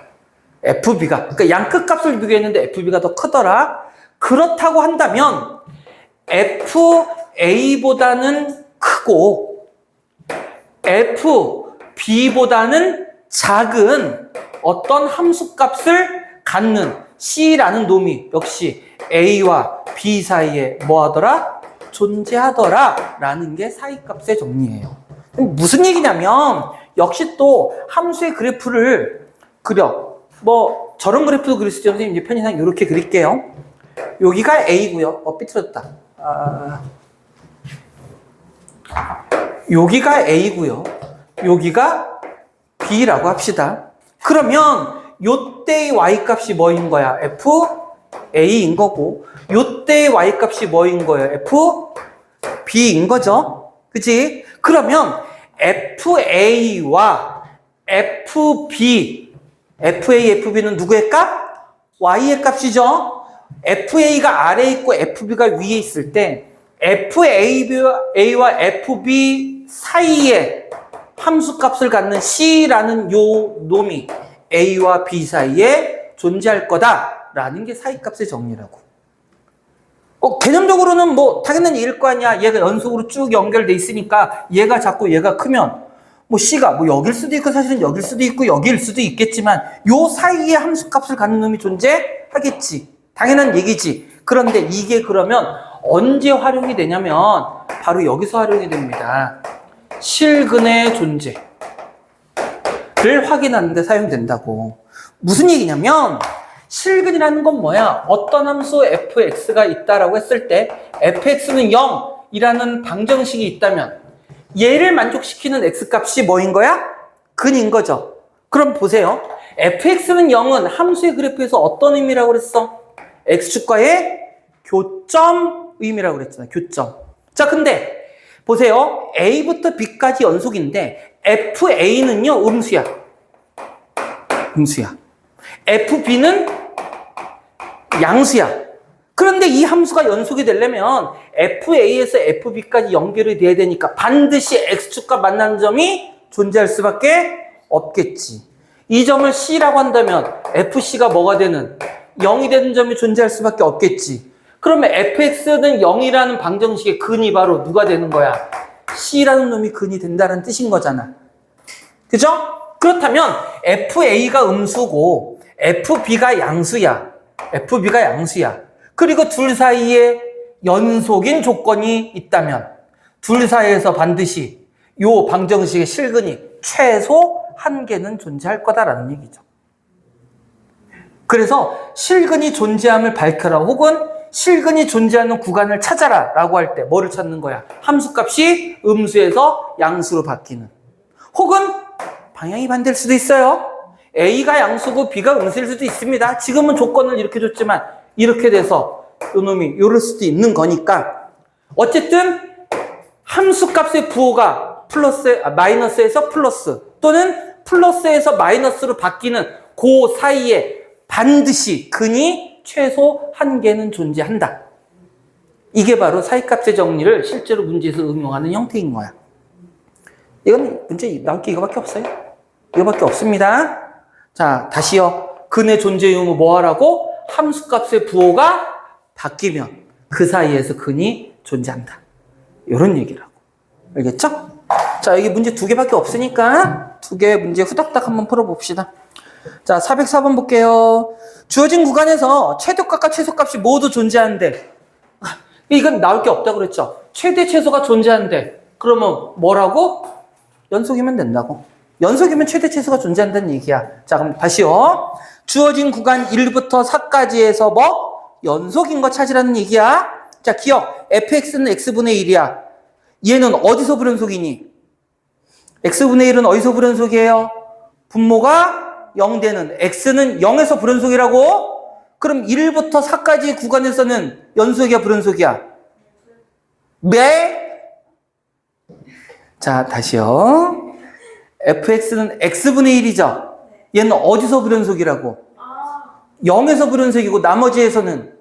FB가. 그러니까 양끝값을 비교했는데 FB가 더 크더라. 그렇다고 한다면 FA보다는 크고 FB보다는 작은 어떤 함수값을 갖는 C라는 놈이 역시 A와 B 사이에 뭐하더라? 존재하더라 라는 게 사이값의 정리예요. 무슨 얘기냐면 역시 또 함수의 그래프를 그려. 뭐 저런 그래프도 그릴 수 있죠. 선생님 이제 편의상 이렇게 그릴게요. 여기가 A고요. 삐뚤어졌다. 여기가 A고요. 여기가 B라고 합시다. 그러면 요때의 Y값이 뭐인 거야? FA인 거고 요때의 Y값이 뭐인 거예요? FB인 거죠. 그치? 그러면 FA와 FB, FB는 누구의 값? Y의 값이죠. FA가 아래에 있고 FB가 위에 있을 때 FA와 FB 사이에 함수값을 갖는 C라는 요 놈이 A와 B 사이에 존재할 거다라는 게 사이값의 정리라고. 개념적으로는 뭐 당연한 얘기일 거 아니야. 얘가 연속으로 쭉 연결돼 있으니까 얘가 작고 얘가 크면 뭐 C가 뭐 여길 수도 있고 사실은 여길 수도 있고 여길 수도 있겠지만 요 사이에 함수값을 갖는 놈이 존재하겠지. 당연한 얘기지. 그런데 이게 그러면 언제 활용이 되냐면 바로 여기서 활용이 됩니다. 실근의 존재를 확인하는 데 사용된다고. 무슨 얘기냐면 실근이라는 건 뭐야? 어떤 함수 fx가 있다라고 했을 때 fx는 0이라는 방정식이 있다면 얘를 만족시키는 x값이 뭐인 거야? 근인 거죠. 그럼 보세요. fx는 0은 함수의 그래프에서 어떤 의미라고 그랬어? x축과의 교점 의미라고 그랬잖아. 교점. 자, 근데 보세요. a부터 b까지 연속인데 fa는요 음수야. fb는 양수야. 그런데 이 함수가 연속이 되려면 FA에서 FB까지 연결이 돼야 되니까 반드시 X축과 만나는 점이 존재할 수밖에 없겠지. 이 점을 C라고 한다면 FC가 뭐가 되는? 0이 되는 점이 존재할 수밖에 없겠지. 그러면 FX는 0이라는 방정식의 근이 바로 누가 되는 거야? C라는 놈이 근이 된다는 뜻인 거잖아. 그죠? 그렇다면 FA가 음수고 FB가 양수야. 그리고 둘 사이에 연속인 조건이 있다면 둘 사이에서 반드시 요 방정식의 실근이 최소 한 개는 존재할 거다라는 얘기죠. 그래서 실근이 존재함을 밝혀라 혹은 실근이 존재하는 구간을 찾아라 라고 할 때 뭐를 찾는 거야? 함수값이 음수에서 양수로 바뀌는. 혹은 방향이 반대일 수도 있어요. A가 양수고 B가 음수일 수도 있습니다. 지금은 조건을 이렇게 줬지만 이렇게 돼서 요놈이 요럴 수도 있는 거니까 어쨌든 함수값의 부호가 마이너스에서 플러스 또는 플러스에서 마이너스로 바뀌는 그 사이에 반드시 근이 최소 한 개는 존재한다. 이게 바로 사이값의 정리를 실제로 문제에서 응용하는 형태인 거야. 이건 문제 나올 게 이거밖에 없어요. 이거밖에 없습니다. 자, 다시요. 근의 존재 유무 뭐 하라고? 함수값의 부호가 바뀌면 그 사이에서 근이 존재한다. 이런 얘기라고. 알겠죠? 자, 여기 문제 2개밖에 없으니까 2개 문제 후닥닥 한번 풀어봅시다. 자, 404번 볼게요. 주어진 구간에서 최대값과 최소값이 모두 존재하는데 이건 나올 게 없다고 그랬죠. 최대 최소가 존재하는데 그러면 뭐라고? 연속이면 된다고. 연속이면 최대 최소가 존재한다는 얘기야. 자, 그럼 다시요. 주어진 구간 1부터 4까지에서 뭐? 연속인 거 찾으라는 얘기야. 자, 기억. fx는 x분의 1이야. 얘는 어디서 불연속이니? x분의 1은 어디서 불연속이에요? 분모가 0되는 x는 0에서 불연속이라고? 그럼 1부터 4까지 구간에서는 연속이야, 불연속이야? 네? 자, 다시요. fx는 x분의 1이죠? 얘는 어디서 불연속이라고? 0에서 불연속이고 나머지에서는?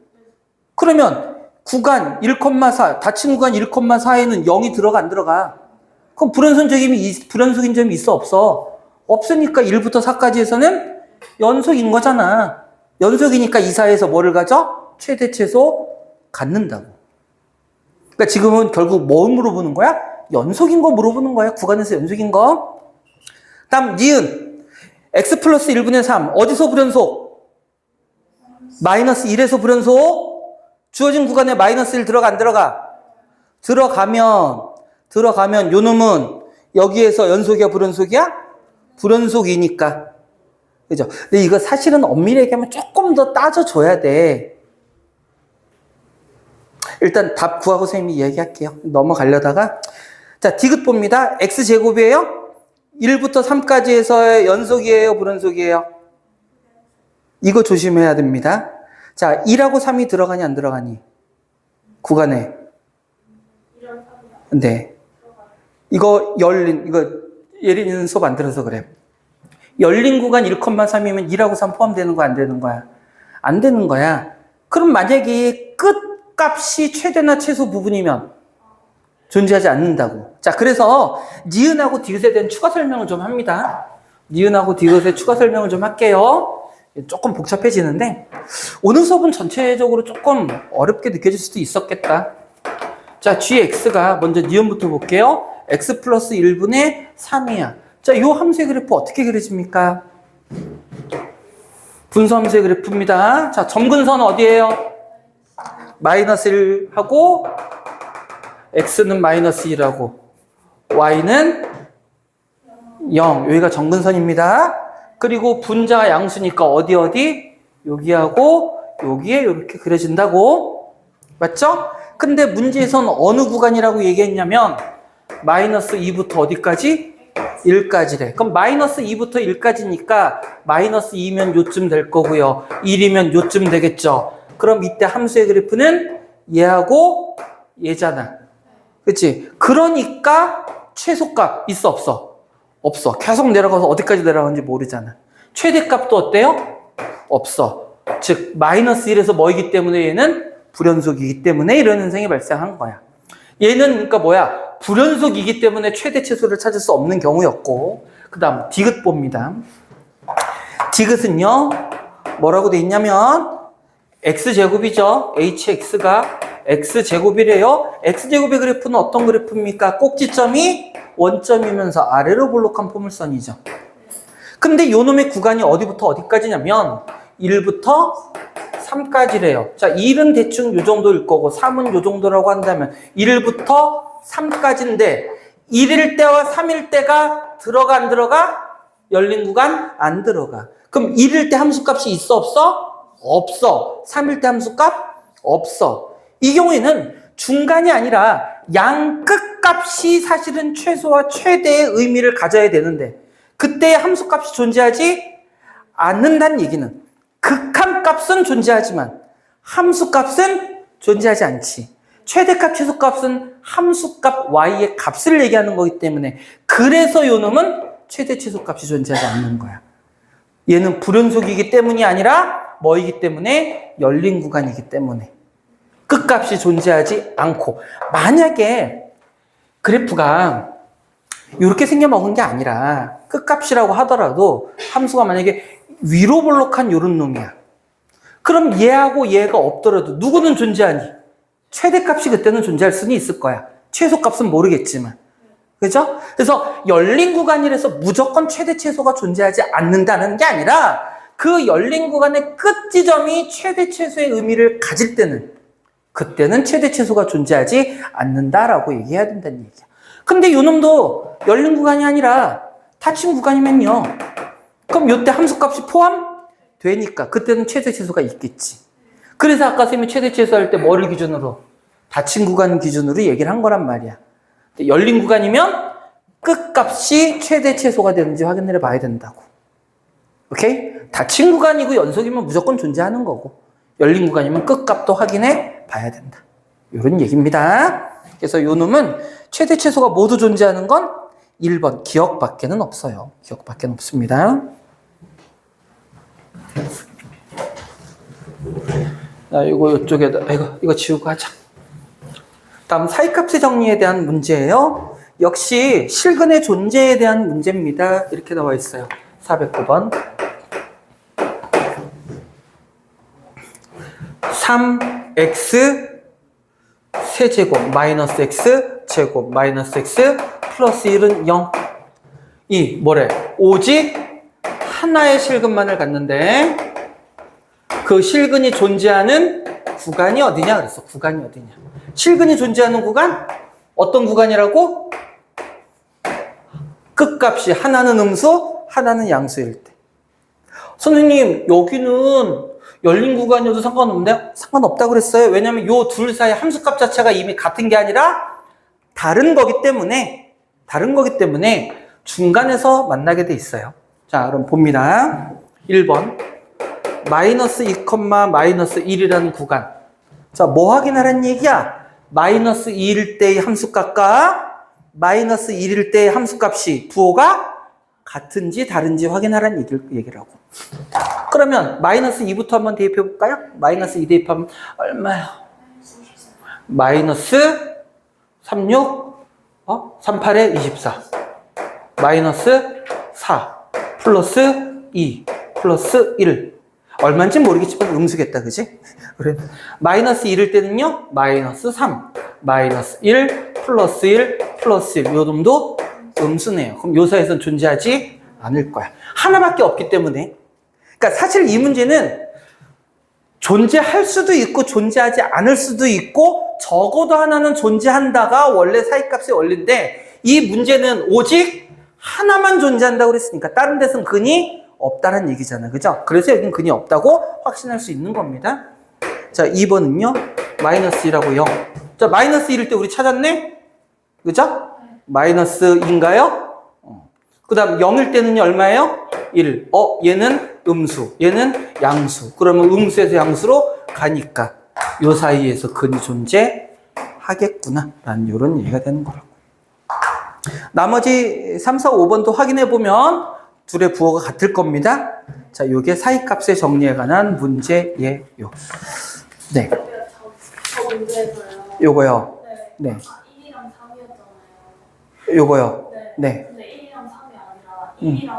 그러면 구간 1,4, 닫힌 구간 1,4에는 0이 들어가 안 들어가? 그럼 불연속인 점이 있어 없어? 없으니까 1부터 4까지에서는 연속인 거잖아. 연속이니까 이 사이에서 뭐를 가져? 최대 최소 갖는다고. 그러니까 지금은 결국 뭘 물어보는 거야? 연속인 거 물어보는 거야. 구간에서 연속인 거. 다음 니은. x 플러스 1분의 3 어디서 불연속? 마이너스 1에서 불연속. 주어진 구간에 마이너스 1 들어가 안 들어가? 들어가면 요 놈은 여기에서 연속이야 불연속이야? 불연속이니까. 그죠? 근데 이거 사실은 엄밀히 얘기하면 조금 더 따져줘야 돼. 일단 답 구하고 선생님이 이야기할게요. 넘어가려다가. 자, 디귿 봅니다. x제곱이에요? 1부터 3까지에서의 연속이에요? 불연속이에요? 이거 조심해야 됩니다. 자, 2하고 3이 들어가니 안 들어가니? 구간에. 네. 이거 예를 있는 수업 안 들어서 그래. 열린 구간 1,3이면 2하고 3 포함되는 거 안 되는 거야? 안 되는 거야. 그럼 만약에 끝값이 최대나 최소 부분이면 존재하지 않는다고. 자, 그래서 니은하고 디귿에 대한 추가 설명을 좀 합니다. 니은하고 디귿의 추가 설명을 좀 할게요. 조금 복잡해지는데 오늘 수업은 전체적으로 조금 어렵게 느껴질 수도 있었겠다. 자, gx가 먼저 니은부터 볼게요. x 플러스 1분의 3이야. 자, 이 함수의 그래프 어떻게 그려집니까? 분수 함수의 그래프입니다. 자, 점근선 어디예요? 마이너스 1하고 x는 마이너스 1하고 y는 0. 여기가 점근선입니다. 그리고 분자가 양수니까 어디? 여기하고 여기에 이렇게 그려진다고. 맞죠? 근데 문제에서는 어느 구간이라고 얘기했냐면 마이너스 2부터 어디까지? 1까지래. 그럼 마이너스 2부터 1까지니까 마이너스 2면 요쯤 될 거고요. 1이면 요쯤 되겠죠. 그럼 이때 함수의 그래프는 얘하고 얘잖아. 그치? 그러니까 최소값 있어 없어? 없어. 계속 내려가서 어디까지 내려가는지 모르잖아. 최대값도 어때요? 없어. 즉 마이너스 1에서 뭐이기 때문에 얘는 불연속이기 때문에 이런 현상이 발생한 거야. 얘는 그러니까 뭐야? 불연속이기 때문에 최대 최소를 찾을 수 없는 경우였고, 그 다음 디귿 봅니다. 디귿은요 뭐라고 돼 있냐면 x제곱이죠. hx가 x제곱이래요. x제곱의 그래프는 어떤 그래프입니까? 꼭지점이 원점이면서 아래로 볼록한 포물선이죠. 근데 요 놈의 구간이 어디부터 어디까지냐면 1부터 3까지래요. 자, 1은 대충 요 정도일 거고 3은 요 정도라고 한다면 1부터 3까지인데 1일 때와 3일 때가 들어가 안 들어가? 열린 구간 안 들어가. 그럼 1일 때 함수값이 있어 없어? 없어. 3일 때 함수값? 없어. 이 경우에는 중간이 아니라 양 끝값이 사실은 최소와 최대의 의미를 가져야 되는데 그때 함수값이 존재하지 않는다는 얘기는 극한값은 존재하지만 함수값은 존재하지 않지. 최대값, 최소값은 함수값 y의 값을 얘기하는 거기 때문에 그래서 요 놈은 최대, 최소값이 존재하지 않는 거야. 얘는 불연속이기 때문이 아니라 뭐이기 때문에 열린 구간이기 때문에 끝값이 존재하지 않고 만약에 그래프가 이렇게 생겨먹은 게 아니라 끝값이라고 하더라도 함수가 만약에 위로 볼록한 요런 놈이야. 그럼 얘하고 얘가 없더라도 누구는 존재하니? 최대값이 그때는 존재할 수는 있을 거야. 최소값은 모르겠지만. 그죠? 그래서 열린 구간이라서 무조건 최대 최소가 존재하지 않는다는 게 아니라 그 열린 구간의 끝 지점이 최대 최소의 의미를 가질 때는 그때는 최대 최소가 존재하지 않는다라고 얘기해야 된다는 얘기야. 근데 요 놈도 열린 구간이 아니라 닫힌 구간이면요. 그럼 요때 함수값이 포함되니까 그때는 최대 최소가 있겠지. 그래서 아까 선생님이 최대 최소 할 때 뭐를 기준으로? 닫힌 구간 기준으로 얘기를 한 거란 말이야. 열린 구간이면 끝값이 최대 최소가 되는지 확인을 해봐야 된다고. 오케이? 닫힌 구간이고 연속이면 무조건 존재하는 거고 열린 구간이면 끝값도 확인해 봐야 된다. 이런 얘기입니다. 그래서 요 놈은 최대 최소가 모두 존재하는 건 1번 기억밖에는 없어요. 기억밖에는 없습니다. 자, 이쪽에다 이거 지우고 하자. 다음 사이값의 정리에 대한 문제예요. 역시 실근의 존재에 대한 문제입니다. 이렇게 나와 있어요. 409번. 3x 세제곱 마이너스 x 제곱 마이너스 x 플러스 1은 0. 이 뭐래? 오직 하나의 실근만을 갖는데 그 실근이 존재하는 구간이 어디냐 그랬어. 구간이 어디냐. 실근이 존재하는 구간? 어떤 구간이라고? 끝값이 하나는 음수, 하나는 양수일 때. 선생님, 여기는 열린 구간이어도 상관없나요? 상관없다고 그랬어요. 왜냐면 요 둘 사이 함수값 자체가 이미 같은 게 아니라 다른 거기 때문에 중간에서 만나게 돼 있어요. 자, 그럼 봅니다. 1번. 마이너스 2, 마이너스 1이라는 구간. 자, 뭐 확인하라는 얘기야? 마이너스 2일 때의 함수값과 마이너스 1일 때의 함수값이 부호가 같은지 다른지 확인하라는 얘기라고. 그러면 마이너스 2부터 한번 대입해 볼까요? 마이너스 2 대입하면 얼마야? 마이너스 36, 38에 24. 마이너스 4 플러스 2 플러스 1. 얼마인지 모르겠지만 음수겠다, 그지? 그래. 마이너스 1일 때는요, 마이너스 3, 마이너스 1, 플러스 1, 플러스 1. 요 놈도 음수네요. 그럼 요 사이에서는 존재하지 않을 거야. 하나밖에 없기 때문에. 그러니까 사실 이 문제는 존재할 수도 있고 존재하지 않을 수도 있고 적어도 하나는 존재한다가 원래 사이값의 원리인데 이 문제는 오직 하나만 존재한다고 그랬으니까 다른 데서는 근이 없다는 얘기잖아. 그죠? 그래서 여긴 근이 없다고 확신할 수 있는 겁니다. 자, 2번은요. 마이너스 1하고 0. 자, 마이너스 1일 때 우리 찾았네? 그죠? 마이너스 2인가요? 그 다음 0일 때는요. 얼마예요? 1. 얘는 음수. 얘는 양수. 그러면 음수에서 양수로 가니까 요 사이에서 근이 존재하겠구나. 라는 이런 얘기가 되는 거라고. 나머지 3, 4, 5번도 확인해 보면 둘의 부호가 같을 겁니다. 자, 요게 사이값의 정리에 관한 문제예요. 네. 저 문제에서요. 요거요. 네. 네. 1이랑 3이었잖아요. 요거요. 네. 네. 근데 1이랑 3이 아니라 1이랑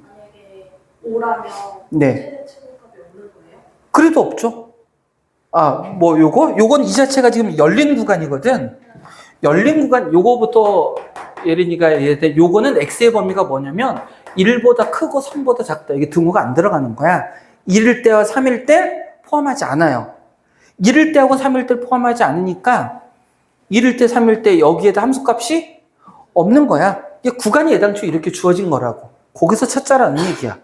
만약에 5라면 네. 최대 최소값이 없는 거예요? 그래도 없죠. 요건 이 자체가 지금 열린 구간이거든. 열린 구간, 요거부터 예린이가 얘기할 요거는 x의 범위가 뭐냐면 1보다 크고 3보다 작다. 이게 등호가 안 들어가는 거야. 1일 때와 3일 때 포함하지 않아요. 1일 때하고 3일 때 포함하지 않으니까 1일 때, 3일 때 여기에다 함수값이 없는 거야. 이게 구간이 애당초 이렇게 주어진 거라고. 거기서 찾자라는 얘기야.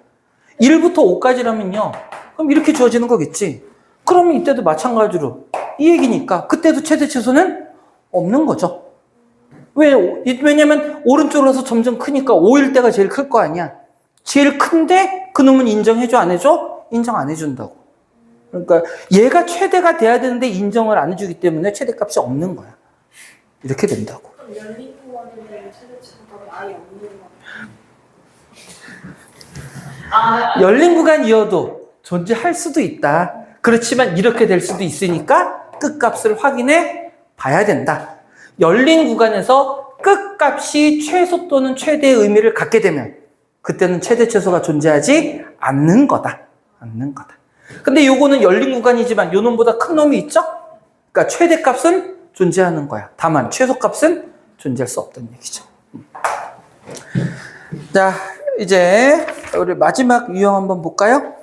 1부터 5까지라면요. 그럼 이렇게 주어지는 거겠지. 그러면 이때도 마찬가지로 이 얘기니까 그때도 최대 최소는 없는 거죠. 왜냐면 오른쪽으로 서 점점 크니까 5일 때가 제일 클 거 아니야. 제일 큰데 그놈은 인정해줘 안 해줘? 인정 안 해준다고. 그러니까 얘가 최대가 돼야 되는데 인정을 안 해주기 때문에 최대값이 없는 거야. 이렇게 된다고. 그럼 열린 구간인데 최대치가 아예 없는 거. 열린 구간이어도 존재할 수도 있다. 그렇지만 이렇게 될 수도 있으니까 끝값을 확인해 봐야 된다. 열린 구간에서 끝값이 최소 또는 최대의 의미를 갖게 되면 그때는 최대 최소가 존재하지 않는 거다. 않는 거다. 근데 요거는 열린 구간이지만 요 놈보다 큰 놈이 있죠? 그러니까 최대값은 존재하는 거야. 다만 최소값은 존재할 수 없다는 얘기죠. 자, 이제 우리 마지막 유형 한번 볼까요?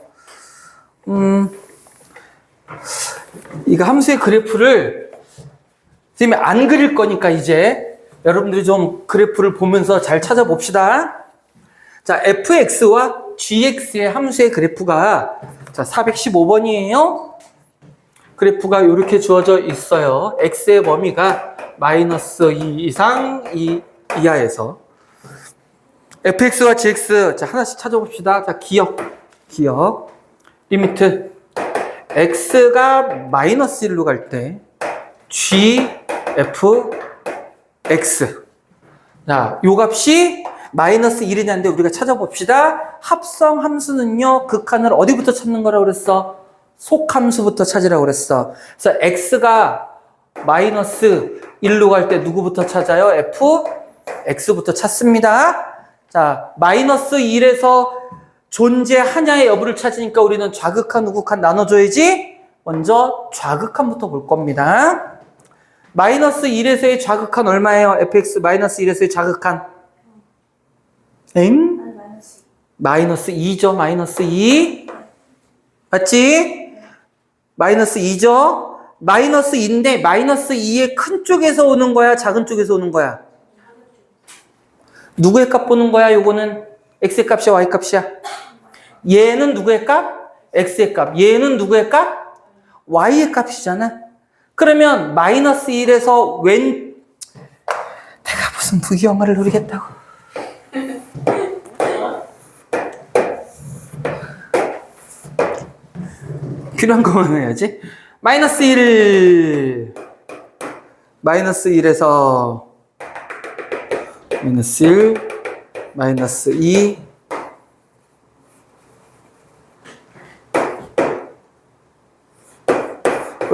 이거 함수의 그래프를 선생님이 안 그릴 거니까 이제 여러분들이 좀 그래프를 보면서 잘 찾아봅시다. 자, fx와 gx의 함수의 그래프가 자 415번이에요. 그래프가 이렇게 주어져 있어요. x의 범위가 -2 이상 2 이하에서 fx와 gx 자 하나씩 찾아봅시다. 자 기억 리미트 x가 -1로 갈 때 g f x 자, 요 값이 -1이냐는데 우리가 찾아봅시다. 합성 함수는요, 극한을 어디부터 찾는 거라고 그랬어? 속함수부터 찾으라고 그랬어. 그래서 x가 -1로 갈 때 누구부터 찾아요? f x부터 찾습니다. 자, -1에서 존재하냐의 여부를 찾으니까 우리는 좌극한, 우극한 나눠줘야지. 먼저 좌극한부터 볼 겁니다. -1에서의 좌극한 얼마예요? fx -1에서의 좌극한 -2죠. -2 맞지? -2죠. -2인데 -2의 큰 쪽에서 오는 거야? 작은 쪽에서 오는 거야? 누구의 값 보는 거야? 요거는 x의 값이야? y 값이야? 얘는 누구의 값? x의 값. 얘는 누구의 값? y의 값이잖아. 그러면 -1에서 내가 무슨 부귀영화를 누리겠다고. 필요한 것만 해야지. -1에서 -1, -2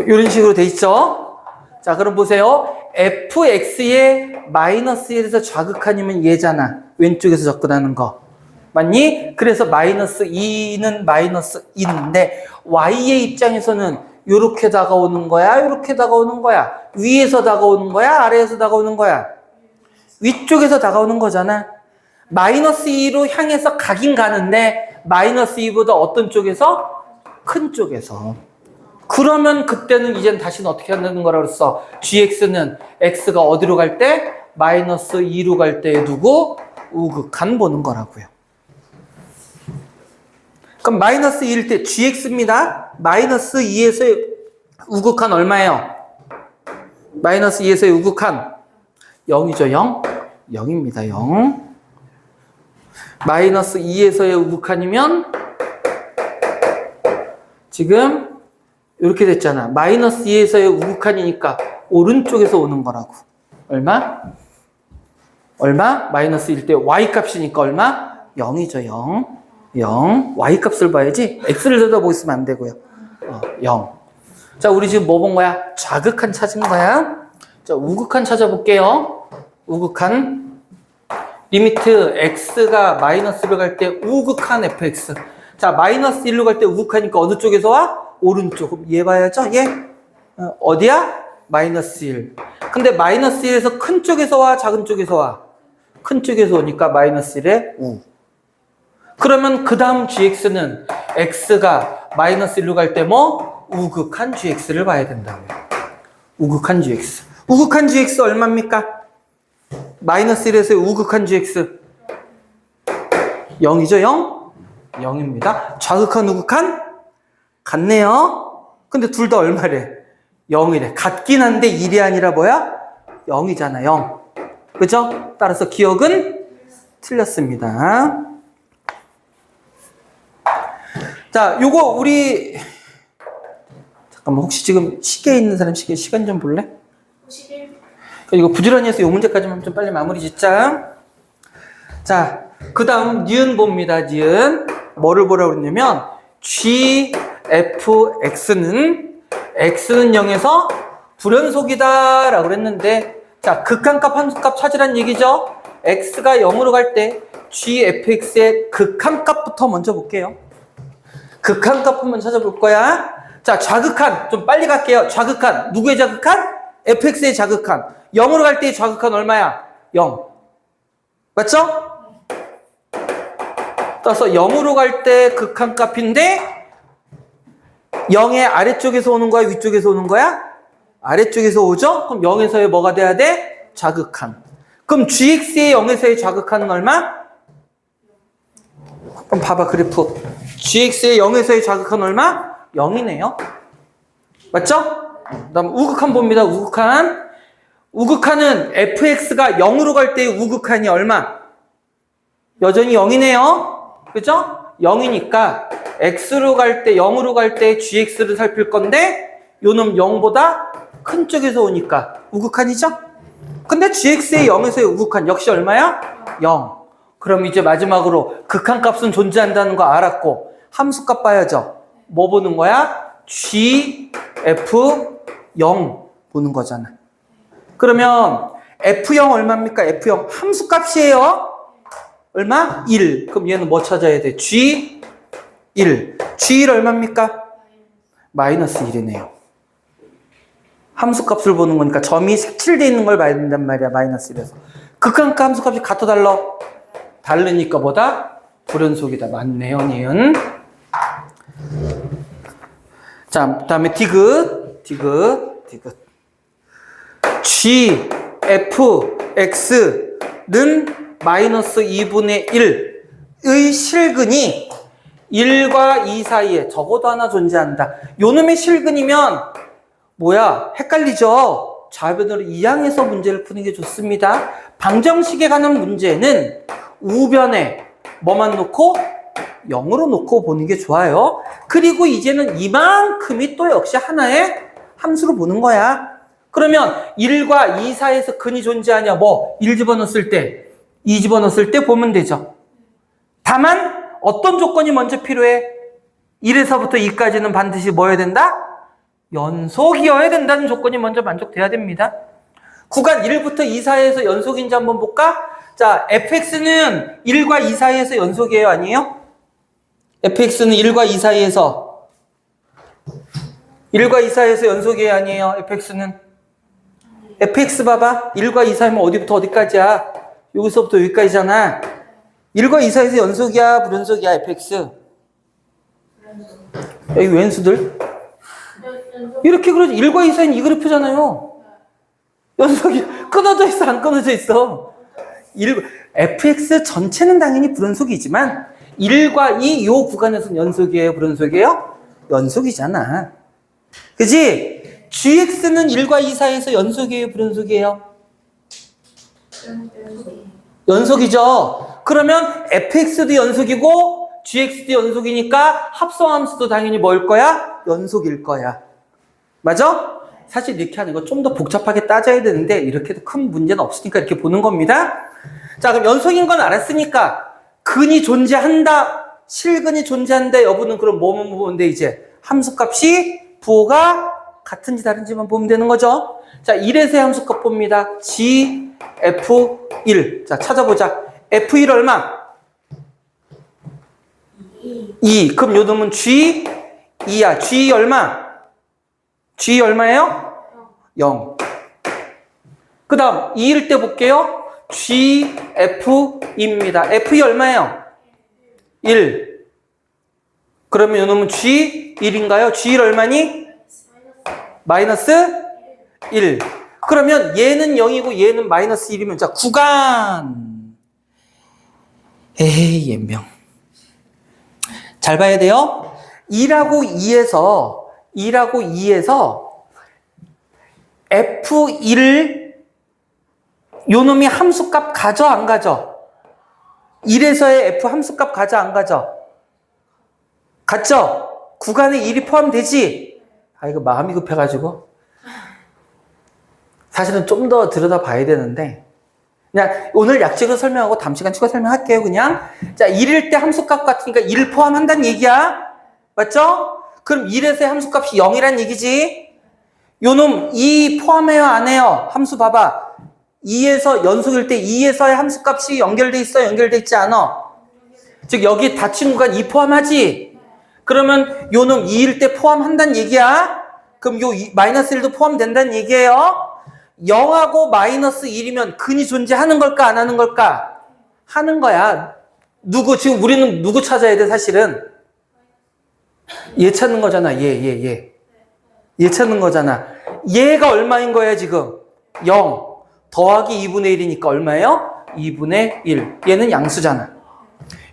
이런 식으로 돼 있죠. 자, 그럼 보세요. fx의 -1에서 좌극한이면 얘잖아. 왼쪽에서 접근하는 거. 맞니? 그래서 -2는 -2인데 y의 입장에서는 요렇게 다가오는 거야? 요렇게 다가오는 거야? 위에서 다가오는 거야? 아래에서 다가오는 거야? 위쪽에서 다가오는 거잖아. -2로 향해서 가긴 가는데 -2보다 어떤 쪽에서? 큰 쪽에서. 그러면 그때는 이젠 다시는 어떻게 한다는 거라 그랬어? gx는 x가 어디로 갈 때? -2로 갈 때 누구? 우극한 보는 거라고요. 그럼 -2일 때 gx입니다. -2에서의 우극한 얼마예요? -2에서의 우극한 0이죠. 0? 0입니다. 0. -2에서의 우극한이면 지금 이렇게 됐잖아. -2에서의 우극한이니까 오른쪽에서 오는 거라고. 얼마? 얼마? -1일 때 y값이니까 얼마? 0이죠. 0. 0. y값을 봐야지. x를 들여다보고 있으면 안 되고요. 0. 자, 우리 지금 뭐 본 거야? 좌극한 찾은 거야. 자, 우극한 찾아볼게요. 우극한. 리미트 x가 -1로 갈 때 우극한 fx. 자, -1로 갈 때 우극하니까 어느 쪽에서 와? 오른쪽. 그럼 얘 봐야죠? 얘. 어디야? -1. 근데 -1에서 큰 쪽에서 와? 작은 쪽에서 와? 큰 쪽에서 오니까 -1의 우. 그러면 그 다음 gx는 x가 -1로 갈 때 뭐? 우극한 gx를 봐야 된다고요. 우극한 gx. 우극한 gx 얼마입니까? -1에서의 우극한 gx. 0이죠, 0? 0입니다. 좌극한, 우극한? 같네요. 근데 둘 다 얼마래? 0이래. 같긴 한데 1이 아니라 뭐야? 0이잖아, 0. 그죠? 따라서 기억은 틀렸습니다. 자, 요거 우리 잠깐만, 혹시 지금 시계에 있는 사람 시간 좀 볼래? 51. 이거 부지런히 해서 요 문제까지만 좀 빨리 마무리 짓자. 자, 그 다음 니은 봅니다. 니은. 뭐를 보라고 그랬냐면 G, F, X는 0에서 불연속이다 라고 그랬는데, 자, 극한값, 함수값 찾으란 얘기죠. X가 0으로 갈 때 G, F, X의 극한값부터 먼저 볼게요. 극한값 한번 찾아볼 거야. 자, 좌극한. 좀 빨리 갈게요. 좌극한. 누구의 좌극한? fx의 좌극한. 0으로 갈 때의 좌극한 얼마야? 0. 맞죠? 따라서 0으로 갈 때 극한값인데 0의 아래쪽에서 오는 거야? 위쪽에서 오는 거야? 아래쪽에서 오죠? 그럼 0에서의 뭐가 돼야 돼? 좌극한. 그럼 gx의 0에서의 좌극한은 얼마? 그럼 봐봐, 그래프. gx의 0에서의 좌극한 얼마? 0이네요. 맞죠? 그 다음 우극한 봅니다. 우극한. 우극한은 fx가 0으로 갈 때의 우극한이 얼마? 여전히 0이네요. 그죠? 0이니까 x로 갈 때, 0으로 갈 때 gx를 살필 건데 요놈 0보다 큰 쪽에서 오니까 우극한이죠? 근데 gx의 0에서의 우극한 역시 얼마야? 0. 그럼 이제 마지막으로 극한값은 존재한다는 거 알았고 함수값 봐야죠. 뭐 보는 거야? G, F, 0 보는 거잖아. 그러면 F0 얼마입니까? F0 함수값이에요. 얼마? 1. 그럼 얘는 뭐 찾아야 돼? G, 1. G1 얼마입니까? 마이너스 1이네요. 함수값을 보는 거니까 점이 색칠되어 있는 걸 봐야 된단 말이야. 마이너스 1에서. 극한값 함수값이 같아 달라? 다르니까 뭐다? 불연속이다. 맞네요, 니은. 자, 그 다음에 디귿. G, F, X는 마이너스 2분의 1의 실근이 1과 2 사이에 적어도 하나 존재한다. 요놈의 실근이면 뭐야? 헷갈리죠? 좌변으로 이항해서 문제를 푸는 게 좋습니다. 방정식에 관한 문제는 우변에 뭐만 놓고 0으로 놓고 보는 게 좋아요. 그리고 이제는 이만큼이 또 역시 하나의 함수로 보는 거야. 그러면 1과 2 사이에서 근이 존재하냐? 뭐 1 집어넣었을 때, 2 집어넣었을 때 보면 되죠. 다만 어떤 조건이 먼저 필요해? 1에서부터 2까지는 반드시 뭐여야 된다? 연속이어야 된다는 조건이 먼저 만족돼야 됩니다. 구간 1부터 2 사이에서 연속인지 한번 볼까? 자, fx는 1과 2 사이에서 연속이에요, 아니에요? fx는 1과 2 사이에서 1과 2 사이에서 연속이에요, 아니에요? fx는 fx 봐봐. 1과 2 사이면 어디부터 어디까지야? 여기서부터 여기까지잖아. 1과 2 사이에서 연속이야, 불연속이야, fx? 여기 왼수들? 이렇게 그러지. 1과 2 사이는 이 그래프잖아요. 연속이 끊어져 있어, 안 끊어져 있어? fx 전체는 당연히 불연속이지만 1과 2 요 구간에서는 연속이에요, 불연속이에요? 연속이잖아. 그지? gx는 1과 2 사이에서 연속이에요, 불연속이에요? 연속이죠. 그러면 fx도 연속이고 gx도 연속이니까 합성함수도 당연히 뭐일 거야? 연속일 거야. 맞아? 사실 이렇게 하는 거 좀 더 복잡하게 따져야 되는데 이렇게도 큰 문제는 없으니까 이렇게 보는 겁니다. 자, 그럼 연속인 건 알았으니까 근이 존재한다, 실근이 존재한다 여부는 그럼 뭐만 보면 돼? 이제 함수값이 부호가 같은지 다른지만 보면 되는 거죠. 자, 1에서의 함수값 봅니다. G, F1. 자, 찾아보자. F1 얼마? 2. 그럼 요 놈은 G, 2야. G 얼마? G 얼마예요? 0. 그 다음 2일 때 볼게요. G, F입니다. F2 얼마예요? 1. 그러면 요 놈은 G, 1인가요? G1 얼마니? 마이너스 1. 그러면 얘는 0이고 얘는 마이너스 1이면 자, 구간. 에이, 옌병. 잘 봐야 돼요. 1하고 2에서 2라고 2에서 F1을 요 놈이 함수값 가져 안 가져? 1에서의 F 함수값 가져 안 가져? 갔죠? 구간에 1이 포함되지? 아, 이거 마음이 급해가지고. 사실은 좀 더 들여다 봐야 되는데, 그냥 오늘 약식으로 설명하고 다음 시간 추가 설명할게요, 그냥. 자, 1일 때 함수값 같으니까 1을 포함한다는 얘기야. 맞죠? 그럼 1에서의 함수값이 0이란 얘기지? 요 놈 2 포함해요, 안 해요? 함수 봐봐. 2에서 연속일 때 2에서의 함수값이 연결돼 있어, 연결돼 있지 않아? 즉 여기 닫힌 구간 2 포함하지? 그러면 요 놈 2일 때 포함한다는 얘기야? 그럼 요 마이너스 1도 포함된다는 얘기예요? 0하고 마이너스 1이면 근이 존재하는 걸까, 안 하는 걸까? 하는 거야. 지금 우리는 누구 찾아야 돼, 사실은? 얘 찾는 거잖아, 얘 찾는 거잖아. 얘가 얼마인 거야, 지금? 0. 더하기 2분의 1이니까 얼마예요? 2분의 1. 얘는 양수잖아.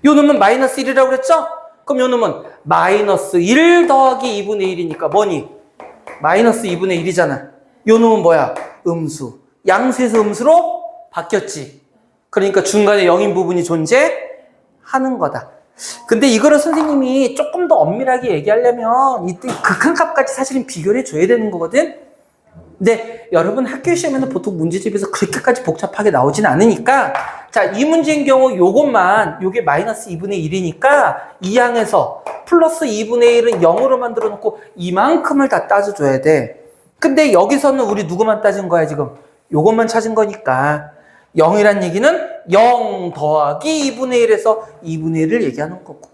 요 놈은 마이너스 1이라고 그랬죠? 그럼 요 놈은 마이너스 1 더하기 2분의 1이니까 뭐니? 마이너스 2분의 1이잖아. 요 놈은 뭐야? 음수. 양수에서 음수로 바뀌었지. 그러니까 중간에 0인 부분이 존재하는 거다. 근데 이거를 선생님이 조금 더 엄밀하게 얘기하려면 이때 극한값까지 사실은 비교를 해줘야 되는 거거든? 근데 여러분 학교 시험에는 보통 문제집에서 그렇게까지 복잡하게 나오진 않으니까, 자, 이 문제인 경우 요게 마이너스 2분의 1이니까 이 항에서 플러스 2분의 1은 0으로 만들어 놓고 이만큼을 다 따져줘야 돼. 근데 여기서는 우리 누구만 따진 거야, 지금? 요것만 찾은 거니까. 0이란 얘기는 0 더하기 2분의 1에서 2분의 1을 얘기하는 거고.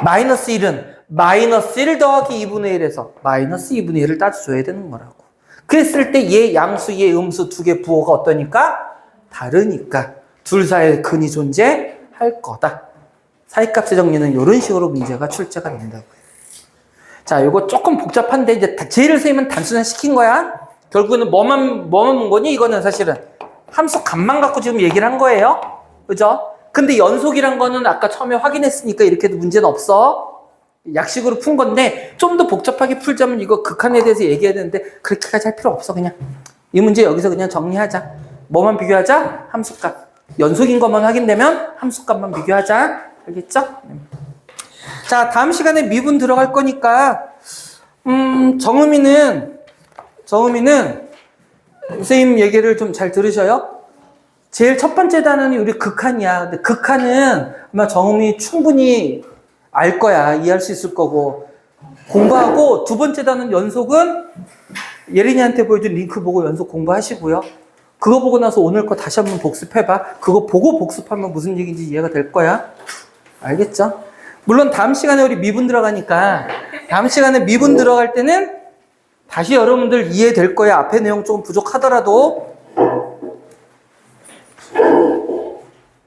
마이너스 1은 마이너스 1 더하기 2분의 1에서 마이너스 2분의 1을 따져줘야 되는 거라고. 그랬을 때 얘 양수, 얘 음수 두 개 부호가 어떠니까? 다르니까. 둘 사이에 근이 존재할 거다. 사이값의 정리는 이런 식으로 문제가 출제가 된다고요. 자, 요거 조금 복잡한데, 이제 제일 선생님은 단순화 시킨 거야. 결국에는 뭐만 본 거니? 이거는 사실은 함수 값만 갖고 지금 얘기를 한 거예요. 그죠? 근데 연속이란 거는 아까 처음에 확인했으니까 이렇게도 문제는 없어. 약식으로 푼 건데, 좀 더 복잡하게 풀자면 이거 극한에 대해서 얘기해야 되는데, 그렇게까지 할 필요 없어, 그냥. 이 문제 여기서 그냥 정리하자. 뭐만 비교하자? 함수값. 연속인 것만 확인되면 함수값만 비교하자. 알겠죠? 자, 다음 시간에 미분 들어갈 거니까, 정음이는 선생님 얘기를 좀 잘 들으셔요. 제일 첫 번째 단원이 우리 극한이야. 근데 극한은 아마 정음이 충분히 알 거야. 이해할 수 있을 거고. 공부하고 두 번째 단원 연속은 예린이한테 보여준 링크 보고 연속 공부하시고요. 그거 보고 나서 오늘 거 다시 한번 복습해봐. 그거 보고 복습하면 무슨 얘기인지 이해가 될 거야. 알겠죠? 물론 다음 시간에 우리 미분 들어가니까 다음 시간에 미분 들어갈 때는 다시 여러분들 이해될 거야. 앞에 내용 조금 부족하더라도